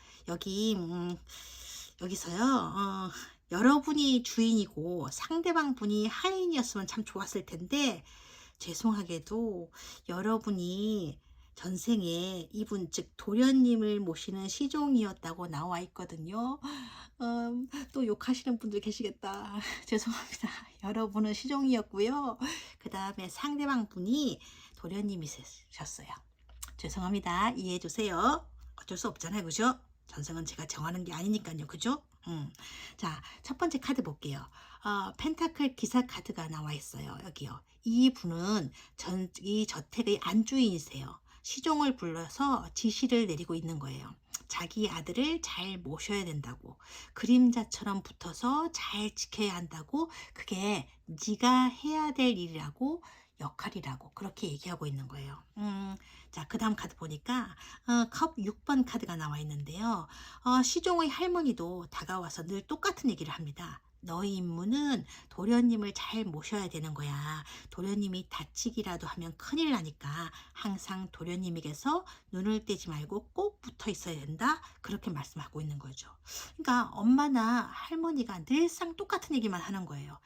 여기서요. 여러분이 주인이고 상대방 분이 하인이었으면 참 좋았을 텐데, 죄송하게도 여러분이 전생에 이분 즉 도련님을 모시는 시종이었다고 나와 있거든요. 또 욕하시는 분들 계시겠다. 죄송합니다. 여러분은 시종이었고요. 그 다음에 상대방 분이 도련님이셨어요. 죄송합니다. 이해해 주세요. 어쩔 수 없잖아요. 그죠? 전생은 제가 정하는 게 아니니까요. 그죠? 자, 첫 번째 카드 볼게요. 펜타클 기사 카드가 나와 있어요. 여기요. 이 분은 이 저택의 안주인이세요. 시종을 불러서 지시를 내리고 있는 거예요. 자기 아들을 잘 모셔야 된다고, 그림자처럼 붙어서 잘 지켜야 한다고, 그게 네가 해야 될 일이라고, 역할이라고 그렇게 얘기하고 있는 거예요. 자, 그 다음 카드 보니까 컵 6번 카드가 나와 있는데요. 시종의 할머니도 다가와서 늘 똑같은 얘기를 합니다. 너희 임무는 도련님을 잘 모셔야 되는 거야. 도련님이 다치기라도 하면 큰일 나니까 항상 도련님에게서 눈을 떼지 말고 꼭 붙어 있어야 된다. 그렇게 말씀하고 있는 거죠. 그러니까 엄마나 할머니가 늘상 똑같은 얘기만 하는 거예요.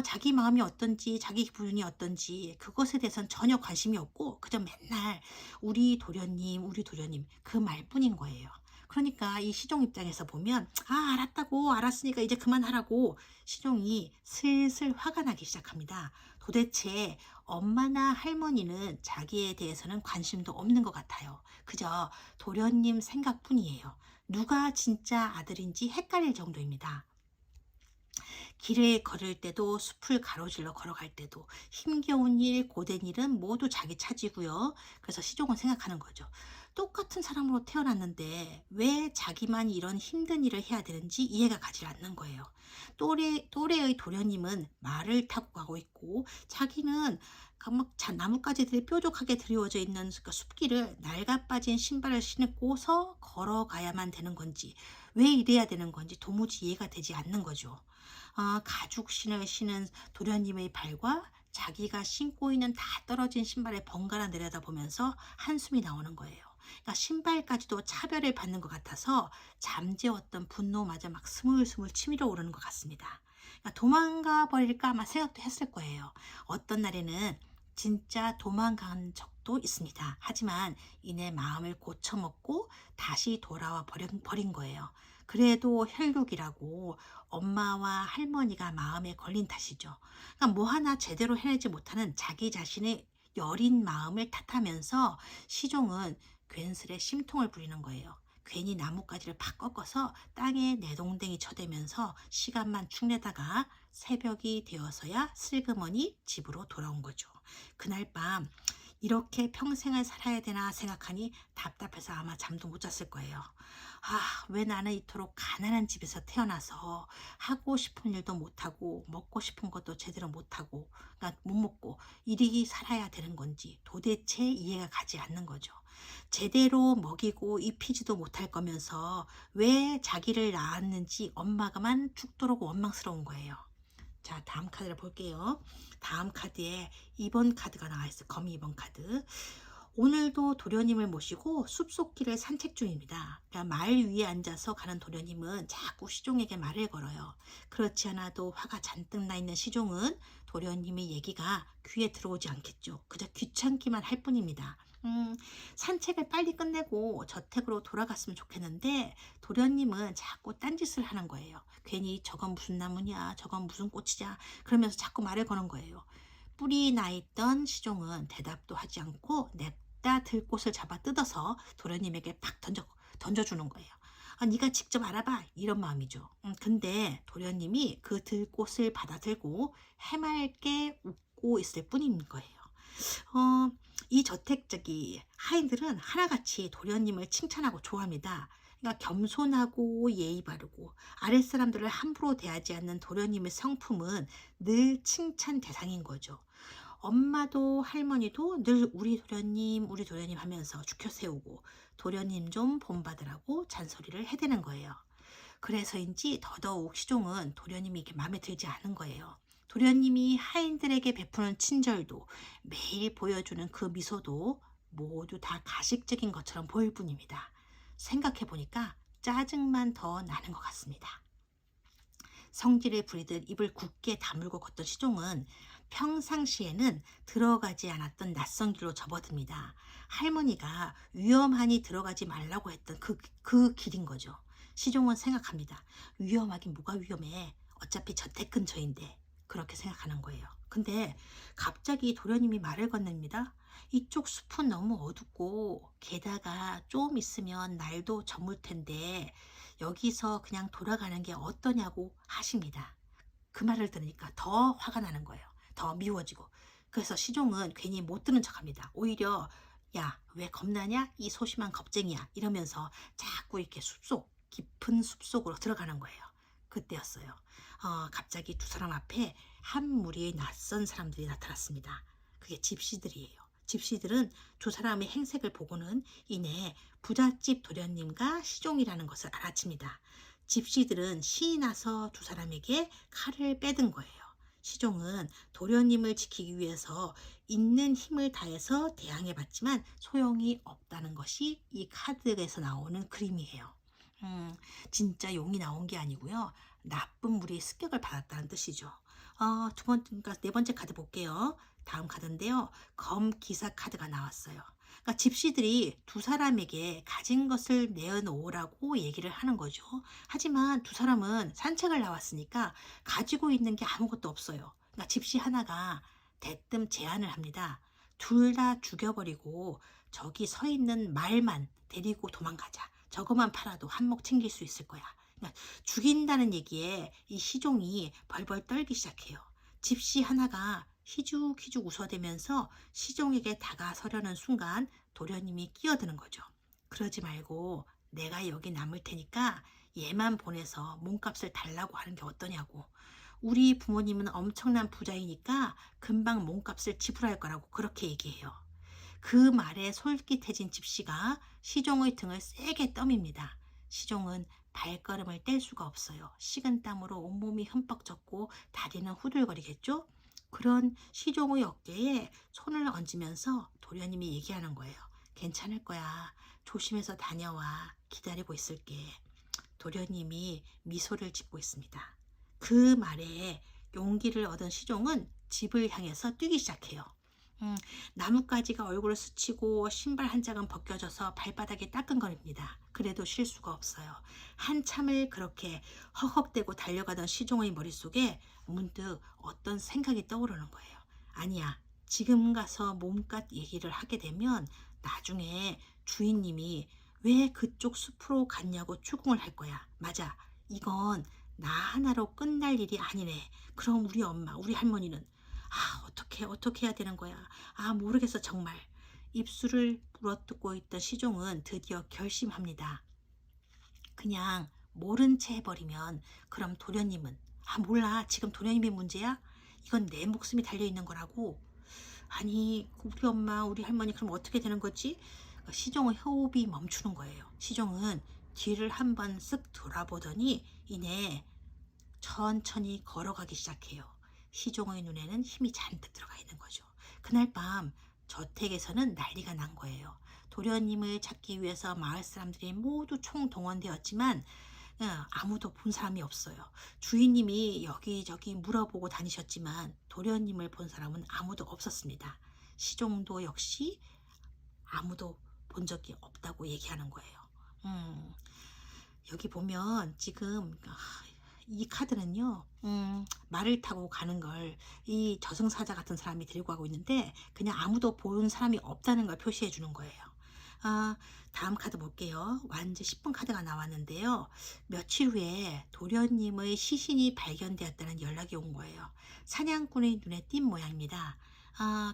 자기 마음이 어떤지, 자기 기분이 어떤지 그것에 대해서는 전혀 관심이 없고 그저 맨날 우리 도련님 그 말뿐인 거예요. 그러니까 이 시종 입장에서 보면 알았다고, 알았으니까 이제 그만하라고 시종이 슬슬 화가 나기 시작합니다. 도대체 엄마나 할머니는 자기에 대해서는 관심도 없는 것 같아요. 그저 도련님 생각뿐이에요. 누가 진짜 아들인지 헷갈릴 정도입니다. 길을 걸을 때도 숲을 가로질러 걸어갈 때도 힘겨운 일, 고된 일은 모두 자기 차지고요. 그래서 시종은 생각하는 거죠. 똑같은 사람으로 태어났는데 왜 자기만 이런 힘든 일을 해야 되는지 이해가 가지 않는 거예요. 또래의 도련님은 말을 타고 가고 있고 자기는 막 나뭇가지들이 뾰족하게 드리워져 있는 그 숲길을 낡아 빠진 신발을 신고서 걸어가야만 되는 건지 왜 이래야 되는 건지 도무지 이해가 되지 않는 거죠. 가죽신을 신은 도련님의 발과 자기가 신고 있는 다 떨어진 신발에 번갈아 내려다보면서 한숨이 나오는 거예요. 그러니까 신발까지도 차별을 받는 것 같아서 잠재웠던 분노마저 막 스물스물 치밀어 오르는 것 같습니다. 그러니까 도망가 버릴까 아마 생각도 했을 거예요. 어떤 날에는 진짜 도망간 적도 있습니다. 하지만 이내 마음을 고쳐먹고 다시 돌아와 버린 거예요. 그래도 혈육이라고 엄마와 할머니가 마음에 걸린 탓이죠. 그러니까 뭐 하나 제대로 해내지 못하는 자기 자신의 여린 마음을 탓하면서 시종은 괜스레 심통을 부리는 거예요. 괜히 나뭇가지를 팍 꺾어서 땅에 내동댕이 쳐대면서 시간만 축내다가 새벽이 되어서야 슬그머니 집으로 돌아온 거죠. 그날 밤 이렇게 평생을 살아야 되나 생각하니 답답해서 아마 잠도 못 잤을 거예요. 왜 나는 이토록 가난한 집에서 태어나서 하고 싶은 일도 못하고 먹고 싶은 것도 제대로 못하고 그러니까 못 먹고 이리 살아야 되는 건지 도대체 이해가 가지 않는 거죠. 제대로 먹이고 입히지도 못할 거면서 왜 자기를 낳았는지 엄마가만 죽도록 원망스러운 거예요. 자, 다음 카드를 볼게요. 다음 카드에 2번 카드가 나와 있어요. 거미 2번 카드. 오늘도 도련님을 모시고 숲속길을 산책 중입니다. 그러니까 말 위에 앉아서 가는 도련님은 자꾸 시종에게 말을 걸어요. 그렇지 않아도 화가 잔뜩 나 있는 시종은 도련님의 얘기가 귀에 들어오지 않겠죠. 그저 귀찮기만 할 뿐입니다. 산책을 빨리 끝내고 저택으로 돌아갔으면 좋겠는데 도련님은 자꾸 딴짓을 하는 거예요. 괜히 저건 무슨 나무냐, 저건 무슨 꽃이냐 그러면서 자꾸 말을 거는 거예요. 뿔이 나 있던 시종은 대답도 하지 않고 냅다 들꽃을 잡아 뜯어서 도련님에게 팍 던져주는 거예요. 네가 직접 알아봐 이런 마음이죠. 근데 도련님이 그 들꽃을 받아 들고 해맑게 웃고 있을 뿐인 거예요. 이 저택자기 하인들은 하나같이 도련님을 칭찬하고 좋아합니다. 그러니까 겸손하고 예의 바르고 아랫사람들을 함부로 대하지 않는 도련님의 성품은 늘 칭찬 대상인 거죠. 엄마도 할머니도 늘 우리 도련님 하면서 죽여 세우고 도련님 좀 본받으라고 잔소리를 해대는 거예요. 그래서인지 더더욱 시종은 도련님이 이렇게 마음에 들지 않은 거예요. 도련님이 하인들에게 베푸는 친절도 매일 보여주는 그 미소도 모두 다 가식적인 것처럼 보일 뿐입니다. 생각해 보니까 짜증만 더 나는 것 같습니다. 성질을 부리듯 입을 굳게 다물고 걷던 시종은 평상시에는 들어가지 않았던 낯선 길로 접어듭니다. 할머니가 위험하니 들어가지 말라고 했던 그 길인 거죠. 시종은 생각합니다. 위험하긴 뭐가 위험해. 어차피 저택 근처인데. 그렇게 생각하는 거예요. 근데 갑자기 도련님이 말을 건넵니다. 이쪽 숲은 너무 어둡고 게다가 좀 있으면 날도 저물 텐데 여기서 그냥 돌아가는 게 어떠냐고 하십니다. 그 말을 들으니까 더 화가 나는 거예요. 더 미워지고. 그래서 시종은 괜히 못 들은 척합니다. 오히려 야, 왜 겁나냐? 이 소심한 겁쟁이야. 이러면서 자꾸 이렇게 깊은 숲속으로 들어가는 거예요. 그때였어요. 갑자기 두 사람 앞에 한 무리의 낯선 사람들이 나타났습니다. 그게 집시들이에요. 집시들은 두 사람의 행색을 보고는 이내 부잣집 도련님과 시종이라는 것을 알아챕니다. 집시들은 신이 나서 두 사람에게 칼을 빼든 거예요. 시종은 도련님을 지키기 위해서 있는 힘을 다해서 대항해봤지만 소용이 없다는 것이 이 카드에서 나오는 그림이에요. 진짜 용이 나온 게 아니고요. 나쁜 무리의 습격을 받았다는 뜻이죠. 그러니까 네 번째 카드 볼게요. 다음 카드인데요. 검 기사 카드가 나왔어요. 그러니까 집시들이 두 사람에게 가진 것을 내어놓으라고 얘기를 하는 거죠. 하지만 두 사람은 산책을 나왔으니까 가지고 있는 게 아무것도 없어요. 그러니까 집시 하나가 대뜸 제안을 합니다. 둘 다 죽여버리고 저기 서 있는 말만 데리고 도망가자. 저것만 팔아도 한몫 챙길 수 있을 거야. 죽인다는 얘기에 이 시종이 벌벌 떨기 시작해요. 집시 하나가 희죽희죽 웃어대면서 시종에게 다가서려는 순간 도련님이 끼어드는 거죠. 그러지 말고 내가 여기 남을 테니까 얘만 보내서 몸값을 달라고 하는 게 어떠냐고. 우리 부모님은 엄청난 부자이니까 금방 몸값을 지불할 거라고 그렇게 얘기해요. 그 말에 솔깃해진 집시가 시종의 등을 세게 떠밉니다. 시종은 발걸음을 뗄 수가 없어요. 식은땀으로 온몸이 흠뻑 젖고 다리는 후들거리겠죠? 그런 시종의 어깨에 손을 얹으면서 도련님이 얘기하는 거예요. 괜찮을 거야. 조심해서 다녀와. 기다리고 있을게. 도련님이 미소를 짓고 있습니다. 그 말에 용기를 얻은 시종은 집을 향해서 뛰기 시작해요. 나뭇가지가 얼굴을 스치고 신발 한 짝은 벗겨져서 발바닥이 따끔거립니다. 그래도 쉴 수가 없어요. 한참을 그렇게 헉헉대고 달려가던 시종의 머릿속에 문득 어떤 생각이 떠오르는 거예요. 아니야, 지금 가서 몸값 얘기를 하게 되면 나중에 주인님이 왜 그쪽 숲으로 갔냐고 추궁을 할 거야. 맞아, 이건 나 하나로 끝날 일이 아니네. 그럼 우리 엄마, 우리 할머니는 어떻게 해야 되는 거야. 모르겠어, 정말. 입술을 물어뜯고 있던 시종은 드디어 결심합니다. 그냥 모른 채 해버리면 그럼 도련님은 몰라. 지금 도련님이 문제야? 이건 내 목숨이 달려있는 거라고. 아니, 우리 엄마, 우리 할머니 그럼 어떻게 되는 거지? 시종의 호흡이 멈추는 거예요. 시종은 뒤를 한번 쓱 돌아보더니 이내 천천히 걸어가기 시작해요. 시종의 눈에는 힘이 잔뜩 들어가 있는 거죠. 그날 밤 저택에서는 난리가 난 거예요. 도련님을 찾기 위해서 마을 사람들이 모두 총동원되었지만 아무도 본 사람이 없어요. 주인님이 여기저기 물어보고 다니셨지만 도련님을 본 사람은 아무도 없었습니다. 시종도 역시 아무도 본 적이 없다고 얘기하는 거예요. 여기 보면 지금 이 카드는요, 말을 타고 가는 걸 이 저승사자 같은 사람이 들고 가고 있는데 그냥 아무도 본 사람이 없다는 걸 표시해 주는 거예요. 다음 카드 볼게요. 완즈 10분 카드가 나왔는데요. 며칠 후에 도련님의 시신이 발견되었다는 연락이 온 거예요. 사냥꾼의 눈에 띈 모양입니다.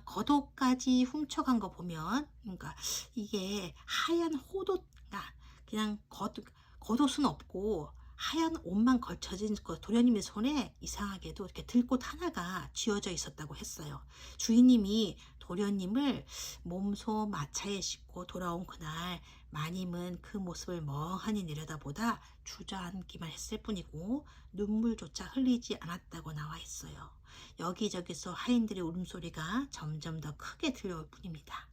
겉옷까지 훔쳐간 거 보면, 그러니까 이게 하얀 호도가 그냥 겉옷은 없고 하얀 옷만 걸쳐진 도련님의 손에 이상하게도 이렇게 들꽃 하나가 쥐어져 있었다고 했어요. 주인님이 도련님을 몸소 마차에 싣고 돌아온 그날 마님은 그 모습을 멍하니 내려다보다 주저앉기만 했을 뿐이고 눈물조차 흘리지 않았다고 나와 있어요. 여기저기서 하인들의 울음소리가 점점 더 크게 들려올 뿐입니다.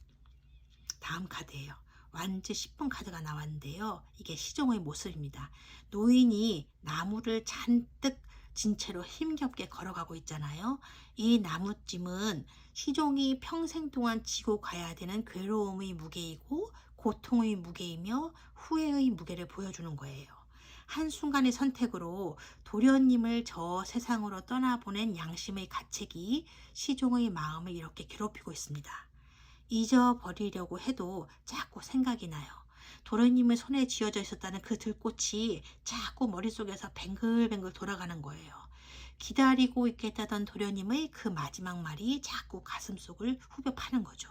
다음 카드예요. 완즈 10분 카드가 나왔는데요. 이게 시종의 모습입니다. 노인이 나무를 잔뜩 진 채로 힘겹게 걸어가고 있잖아요. 이 나무찜은 시종이 평생 동안 지고 가야 되는 괴로움의 무게이고 고통의 무게이며 후회의 무게를 보여주는 거예요. 한순간의 선택으로 도련님을 저 세상으로 떠나보낸 양심의 가책이 시종의 마음을 이렇게 괴롭히고 있습니다. 잊어버리려고 해도 자꾸 생각이 나요. 도련님의 손에 쥐어져 있었다는 그 들꽃이 자꾸 머릿속에서 뱅글뱅글 돌아가는 거예요. 기다리고 있겠다던 도련님의 그 마지막 말이 자꾸 가슴속을 후벼 파는 거죠.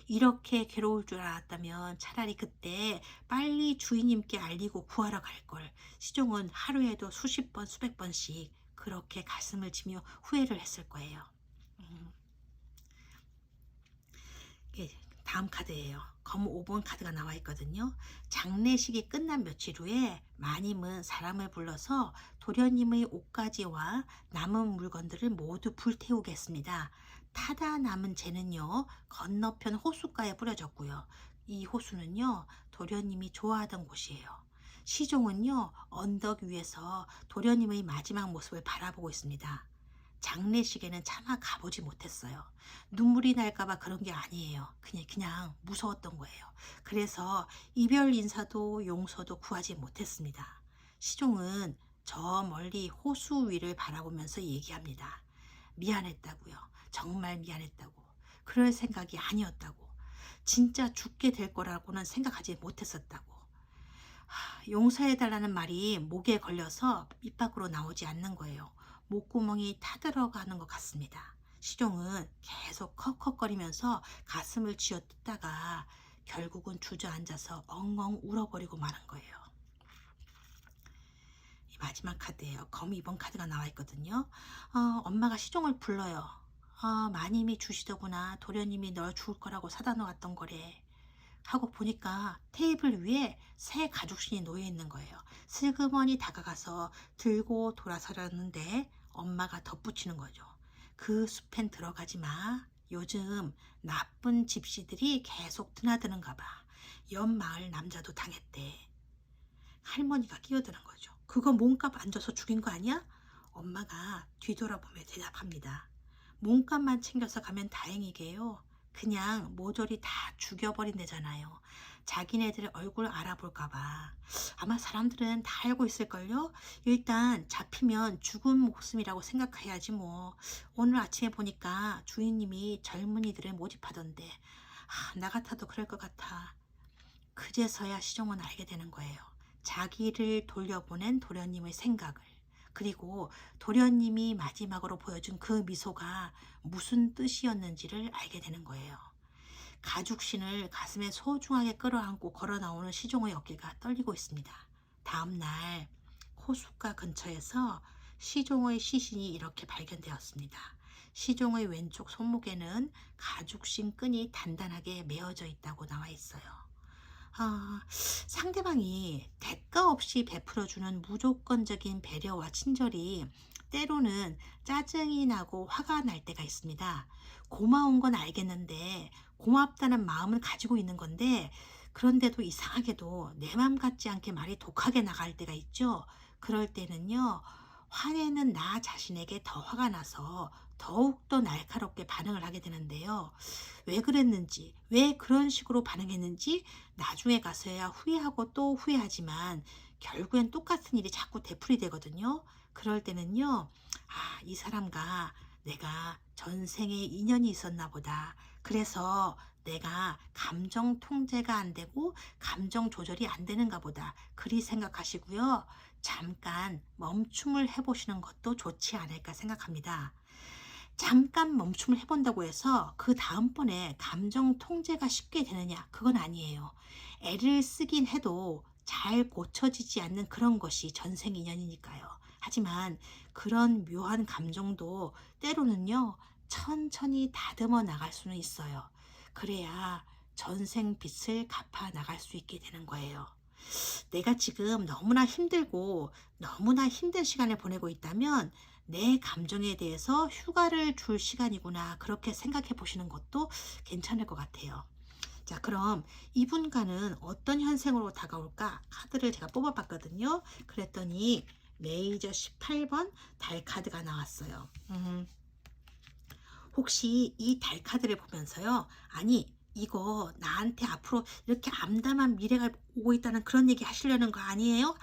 이렇게 괴로울 줄 알았다면 차라리 그때 빨리 주인님께 알리고 구하러 갈걸. 시종은 하루에도 수십 번, 수백 번씩 그렇게 가슴을 치며 후회를 했을 거예요. 다음 카드예요. 검 5번 카드가 나와 있거든요. 장례식이 끝난 며칠 후에 마님은 사람을 불러서 도련님의 옷가지와 남은 물건들을 모두 불태우겠습니다. 타다 남은 재는요, 건너편 호숫가에 뿌려졌고요. 이 호수는요, 도련님이 좋아하던 곳이에요. 시종은요, 언덕 위에서 도련님의 마지막 모습을 바라보고 있습니다. 장례식에는 차마 가보지 못했어요. 눈물이 날까봐 그런 게 아니에요. 그냥 무서웠던 거예요. 그래서 이별 인사도 용서도 구하지 못했습니다. 시종은 저 멀리 호수 위를 바라보면서 얘기합니다. 미안했다고요. 정말 미안했다고. 그럴 생각이 아니었다고. 진짜 죽게 될 거라고는 생각하지 못했었다고. 용서해달라는 말이 목에 걸려서 입 밖으로 나오지 않는 거예요. 목구멍이 타들어가는 것 같습니다. 시종은 계속 컥컥거리면서 가슴을 쥐어뜯다가 결국은 주저앉아서 엉엉 울어버리고 마는 거예요. 이 마지막 카드예요. 검 2번 카드가 나와 있거든요. 엄마가 시종을 불러요. 마님이 주시더구나. 도련님이 널 줄 거라고 사다 놓았던 거래. 하고 보니까 테이블 위에 새 가죽신이 놓여 있는 거예요. 슬그머니 다가가서 들고 돌아서려는데 엄마가 덧붙이는 거죠. 그 숲엔 들어가지 마. 요즘 나쁜 집시들이 계속 드나드는가 봐. 옆 마을 남자도 당했대. 할머니가 끼어드는 거죠. 그거 몸값 안 줘서 죽인 거 아니야? 엄마가 뒤돌아보며 대답합니다. 몸값만 챙겨서 가면 다행이게요. 그냥 모조리 다 죽여버린대잖아요. 자기네들 얼굴 알아볼까봐. 아마 사람들은 다 알고 있을걸요? 일단 잡히면 죽은 목숨이라고 생각해야지 뭐. 오늘 아침에 보니까 주인님이 젊은이들을 모집하던데 나 같아도 그럴 것 같아. 그제서야 시종은 알게 되는 거예요. 자기를 돌려보낸 도련님의 생각을. 그리고 도련님이 마지막으로 보여준 그 미소가 무슨 뜻이었는지를 알게 되는 거예요. 가죽신을 가슴에 소중하게 끌어안고 걸어 나오는 시종의 어깨가 떨리고 있습니다. 다음 날 호숫가 근처에서 시종의 시신이 이렇게 발견되었습니다. 시종의 왼쪽 손목에는 가죽신 끈이 단단하게 메어져 있다고 나와 있어요. 상대방이 대가 없이 베풀어주는 무조건적인 배려와 친절이 때로는 짜증이 나고 화가 날 때가 있습니다. 고마운 건 알겠는데 고맙다는 마음을 가지고 있는 건데 그런데도 이상하게도 내 맘 같지 않게 말이 독하게 나갈 때가 있죠. 그럴 때는요. 화내는 나 자신에게 더 화가 나서 더욱더 날카롭게 반응을 하게 되는데요. 왜 그랬는지, 왜 그런 식으로 반응했는지 나중에 가서야 후회하고 또 후회하지만 결국엔 똑같은 일이 자꾸 되풀이 되거든요. 그럴 때는요. 이 사람과 내가 전생에 인연이 있었나 보다. 그래서 내가 감정 통제가 안 되고 감정 조절이 안 되는가 보다. 그리 생각하시고요. 잠깐 멈춤을 해보시는 것도 좋지 않을까 생각합니다. 잠깐 멈춤을 해본다고 해서 그 다음번에 감정 통제가 쉽게 되느냐? 그건 아니에요. 애를 쓰긴 해도 잘 고쳐지지 않는 그런 것이 전생 인연이니까요. 하지만 그런 묘한 감정도 때로는요, 천천히 다듬어 나갈 수는 있어요. 그래야 전생 빚을 갚아 나갈 수 있게 되는 거예요. 내가 지금 너무나 힘들고 너무나 힘든 시간을 보내고 있다면 내 감정에 대해서 휴가를 줄 시간이구나. 그렇게 생각해 보시는 것도 괜찮을 것 같아요. 자, 그럼 이분과는 어떤 현생으로 다가올까? 카드를 제가 뽑아봤거든요. 그랬더니 레이저 18번 달 카드가 나왔어요. 혹시 이 달 카드를 보면서요. 아니, 이거 나한테 앞으로 이렇게 암담한 미래가 오고 있다는 그런 얘기 하시려는 거 아니에요?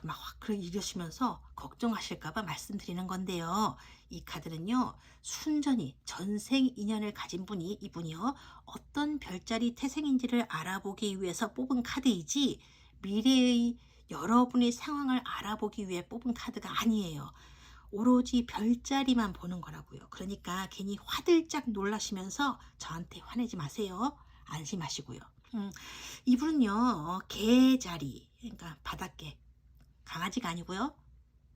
막 이러시면서 걱정하실까봐 말씀드리는 건데요. 이 카드는요. 순전히 전생 인연을 가진 분이 이분이요. 어떤 별자리 태생인지를 알아보기 위해서 뽑은 카드이지 미래의 여러분의 상황을 알아보기 위해 뽑은 카드가 아니에요. 오로지 별자리만 보는 거라고요. 그러니까 괜히 화들짝 놀라시면서 저한테 화내지 마세요. 안심하시고요. 이분은요. 개자리, 그러니까 바닷개, 강아지가 아니고요.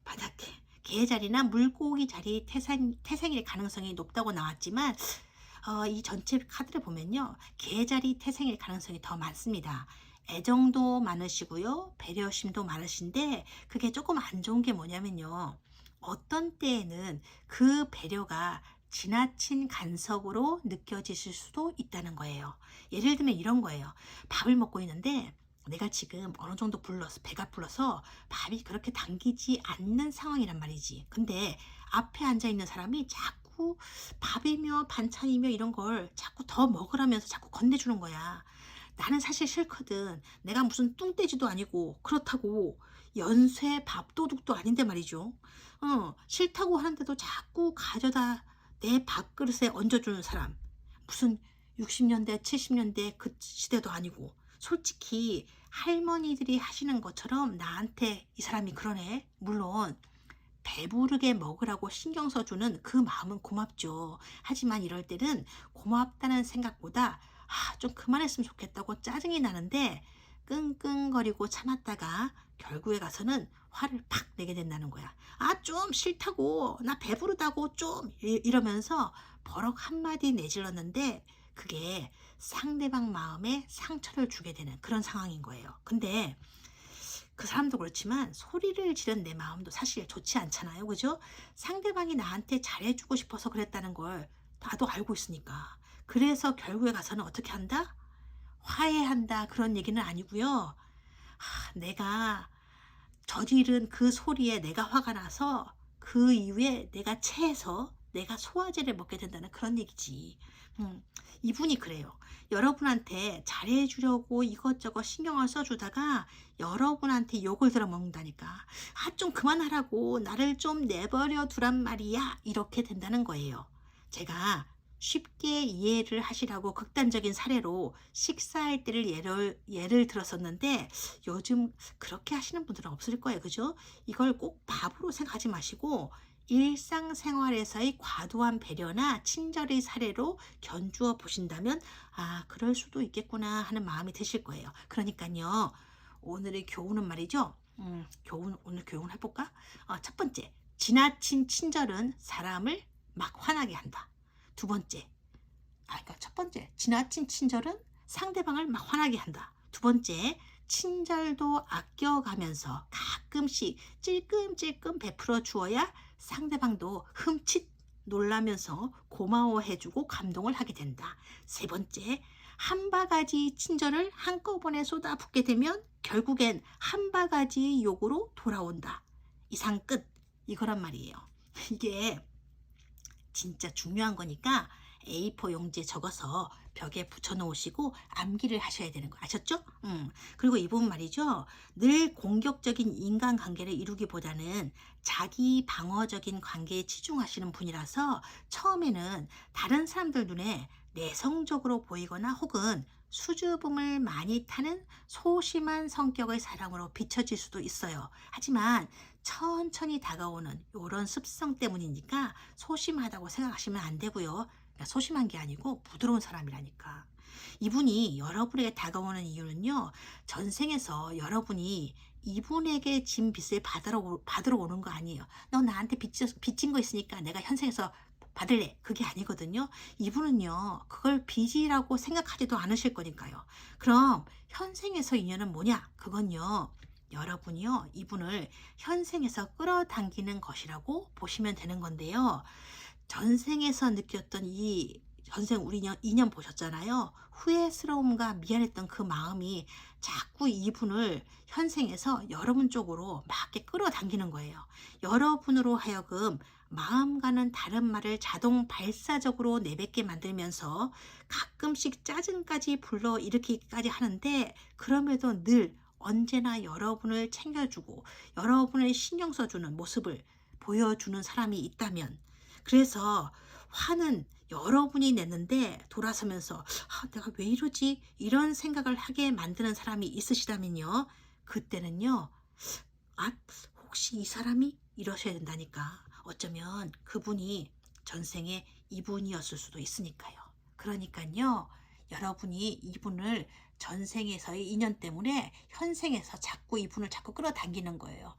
바닷개, 개자리나 물고기 자리 태생일 가능성이 높다고 나왔지만 이 전체 카드를 보면요. 개자리 태생일 가능성이 더 많습니다. 애정도 많으시고요. 배려심도 많으신데 그게 조금 안 좋은 게 뭐냐면요. 어떤 때에는 그 배려가 지나친 간섭으로 느껴지실 수도 있다는 거예요. 예를 들면 이런 거예요. 밥을 먹고 있는데 내가 지금 어느 정도 배가 불러서 밥이 그렇게 당기지 않는 상황이란 말이지. 근데 앞에 앉아 있는 사람이 자꾸 밥이며 반찬이며 이런 걸 자꾸 더 먹으라면서 자꾸 건네주는 거야. 나는 사실 싫거든. 내가 무슨 뚱돼지도 아니고 그렇다고 연쇄 밥도둑도 아닌데 말이죠. 싫다고 하는데도 자꾸 가져다 내 밥그릇에 얹어주는 사람. 무슨 60년대, 70년대 그 시대도 아니고 솔직히 할머니들이 하시는 것처럼 나한테 이 사람이 그러네. 물론 배부르게 먹으라고 신경 써주는 그 마음은 고맙죠. 하지만 이럴 때는 고맙다는 생각보다 좀 그만했으면 좋겠다고 짜증이 나는데 끙끙거리고 참았다가 결국에 가서는 화를 팍 내게 된다는 거야. 좀 싫다고, 나 배부르다고 좀 이러면서 버럭 한마디 내질렀는데 그게 상대방 마음에 상처를 주게 되는 그런 상황인 거예요. 근데 그 사람도 그렇지만 소리를 지른 내 마음도 사실 좋지 않잖아요. 그죠? 상대방이 나한테 잘해주고 싶어서 그랬다는 걸 나도 알고 있으니까. 그래서 결국에 가서는 어떻게 한다? 화해한다. 그런 얘기는 아니고요. 내가 저지른 그 소리에 내가 화가 나서 그 이후에 내가 체해서 내가 소화제를 먹게 된다는 그런 얘기지. 이분이 그래요. 여러분한테 잘해주려고 이것저것 신경을 써주다가 여러분한테 욕을 들어먹는다니까. 좀 그만하라고 나를 좀 내버려 두란 말이야. 이렇게 된다는 거예요. 제가 쉽게 이해를 하시라고 극단적인 사례로 식사할 때를 예를 들었었는데 요즘 그렇게 하시는 분들은 없을 거예요. 그죠? 이걸 꼭 밥으로 생각하지 마시고 일상생활에서의 과도한 배려나 친절의 사례로 견주어 보신다면 그럴 수도 있겠구나 하는 마음이 드실 거예요. 그러니까요. 오늘의 교훈은 말이죠. 오늘 교훈 해볼까? 첫 번째, 지나친 친절은 사람을 막 화나게 한다. 두 번째, 그러니까 첫 번째, 지나친 친절은 상대방을 막 화나게 한다. 두 번째, 친절도 아껴가면서 가끔씩 찔끔찔끔 베풀어 주어야 상대방도 흠칫 놀라면서 고마워해주고 감동을 하게 된다. 세 번째, 한 바가지 친절을 한꺼번에 쏟아붓게 되면 결국엔 한 바가지 욕으로 돌아온다. 이상 끝. 이거란 말이에요. 이게 진짜 중요한 거니까 A4 용지에 적어서 벽에 붙여 놓으시고 암기를 하셔야 되는 거 아셨죠? 그리고 이분 말이죠. 늘 공격적인 인간관계를 이루기보다는 자기 방어적인 관계에 치중하시는 분이라서 처음에는 다른 사람들 눈에 내성적으로 보이거나 혹은 수줍음을 많이 타는 소심한 성격의 사람으로 비춰질 수도 있어요. 하지만 천천히 다가오는 이런 습성 때문이니까 소심하다고 생각하시면 안 되고요. 그러니까 소심한 게 아니고 부드러운 사람이라니까. 이분이 여러분에게 다가오는 이유는요. 전생에서 여러분이 이분에게 진 빚을 받으러 오는 거 아니에요. 너 나한테 빚진 거 있으니까 내가 현생에서 받을래. 그게 아니거든요. 이분은요. 그걸 빚이라고 생각하지도 않으실 거니까요. 그럼 현생에서 인연은 뭐냐? 그건요. 여러분이요. 이분을 현생에서 끌어당기는 것이라고 보시면 되는 건데요. 전생에서 느꼈던 이 전생 우리 인연 보셨잖아요. 후회스러움과 미안했던 그 마음이 자꾸 이분을 현생에서 여러분 쪽으로 막 이렇게 끌어당기는 거예요. 여러분으로 하여금 마음과는 다른 말을 자동 발사적으로 내뱉게 만들면서 가끔씩 짜증까지 불러 일으키기까지 하는데 그럼에도 늘 언제나 여러분을 챙겨주고 여러분을 신경 써주는 모습을 보여주는 사람이 있다면 그래서 화는 여러분이 냈는데 돌아서면서 내가 왜 이러지? 이런 생각을 하게 만드는 사람이 있으시다면요. 그때는요. 혹시 이 사람이 이러셔야 된다니까. 어쩌면 그분이 전생에 이분이었을 수도 있으니까요. 그러니까요. 여러분이 이분을 전생에서의 인연 때문에 현생에서 자꾸 이분을 자꾸 끌어당기는 거예요.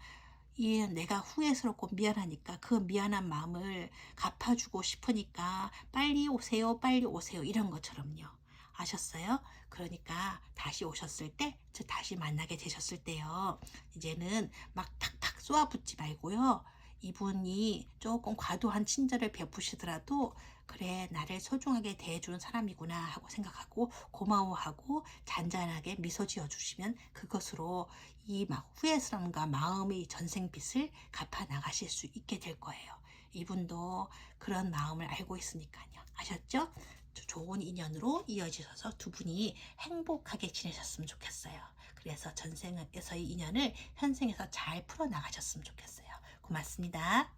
내가 후회스럽고 미안하니까 그 미안한 마음을 갚아주고 싶으니까 빨리 오세요, 빨리 오세요. 이런 것처럼요. 아셨어요? 그러니까 다시 오셨을 때, 다시 만나게 되셨을 때요. 이제는 막 탁탁 쏘아붙지 말고요. 이분이 조금 과도한 친절을 베푸시더라도 그래 나를 소중하게 대해주는 사람이구나 하고 생각하고 고마워하고 잔잔하게 미소 지어주시면 그것으로 이 막 후회스러움과 마음의 전생빚을 갚아 나가실 수 있게 될 거예요. 이분도 그런 마음을 알고 있으니까요. 아셨죠? 좋은 인연으로 이어지셔서 두 분이 행복하게 지내셨으면 좋겠어요. 그래서 전생에서의 인연을 현생에서 잘 풀어 나가셨으면 좋겠어요. 고맙습니다.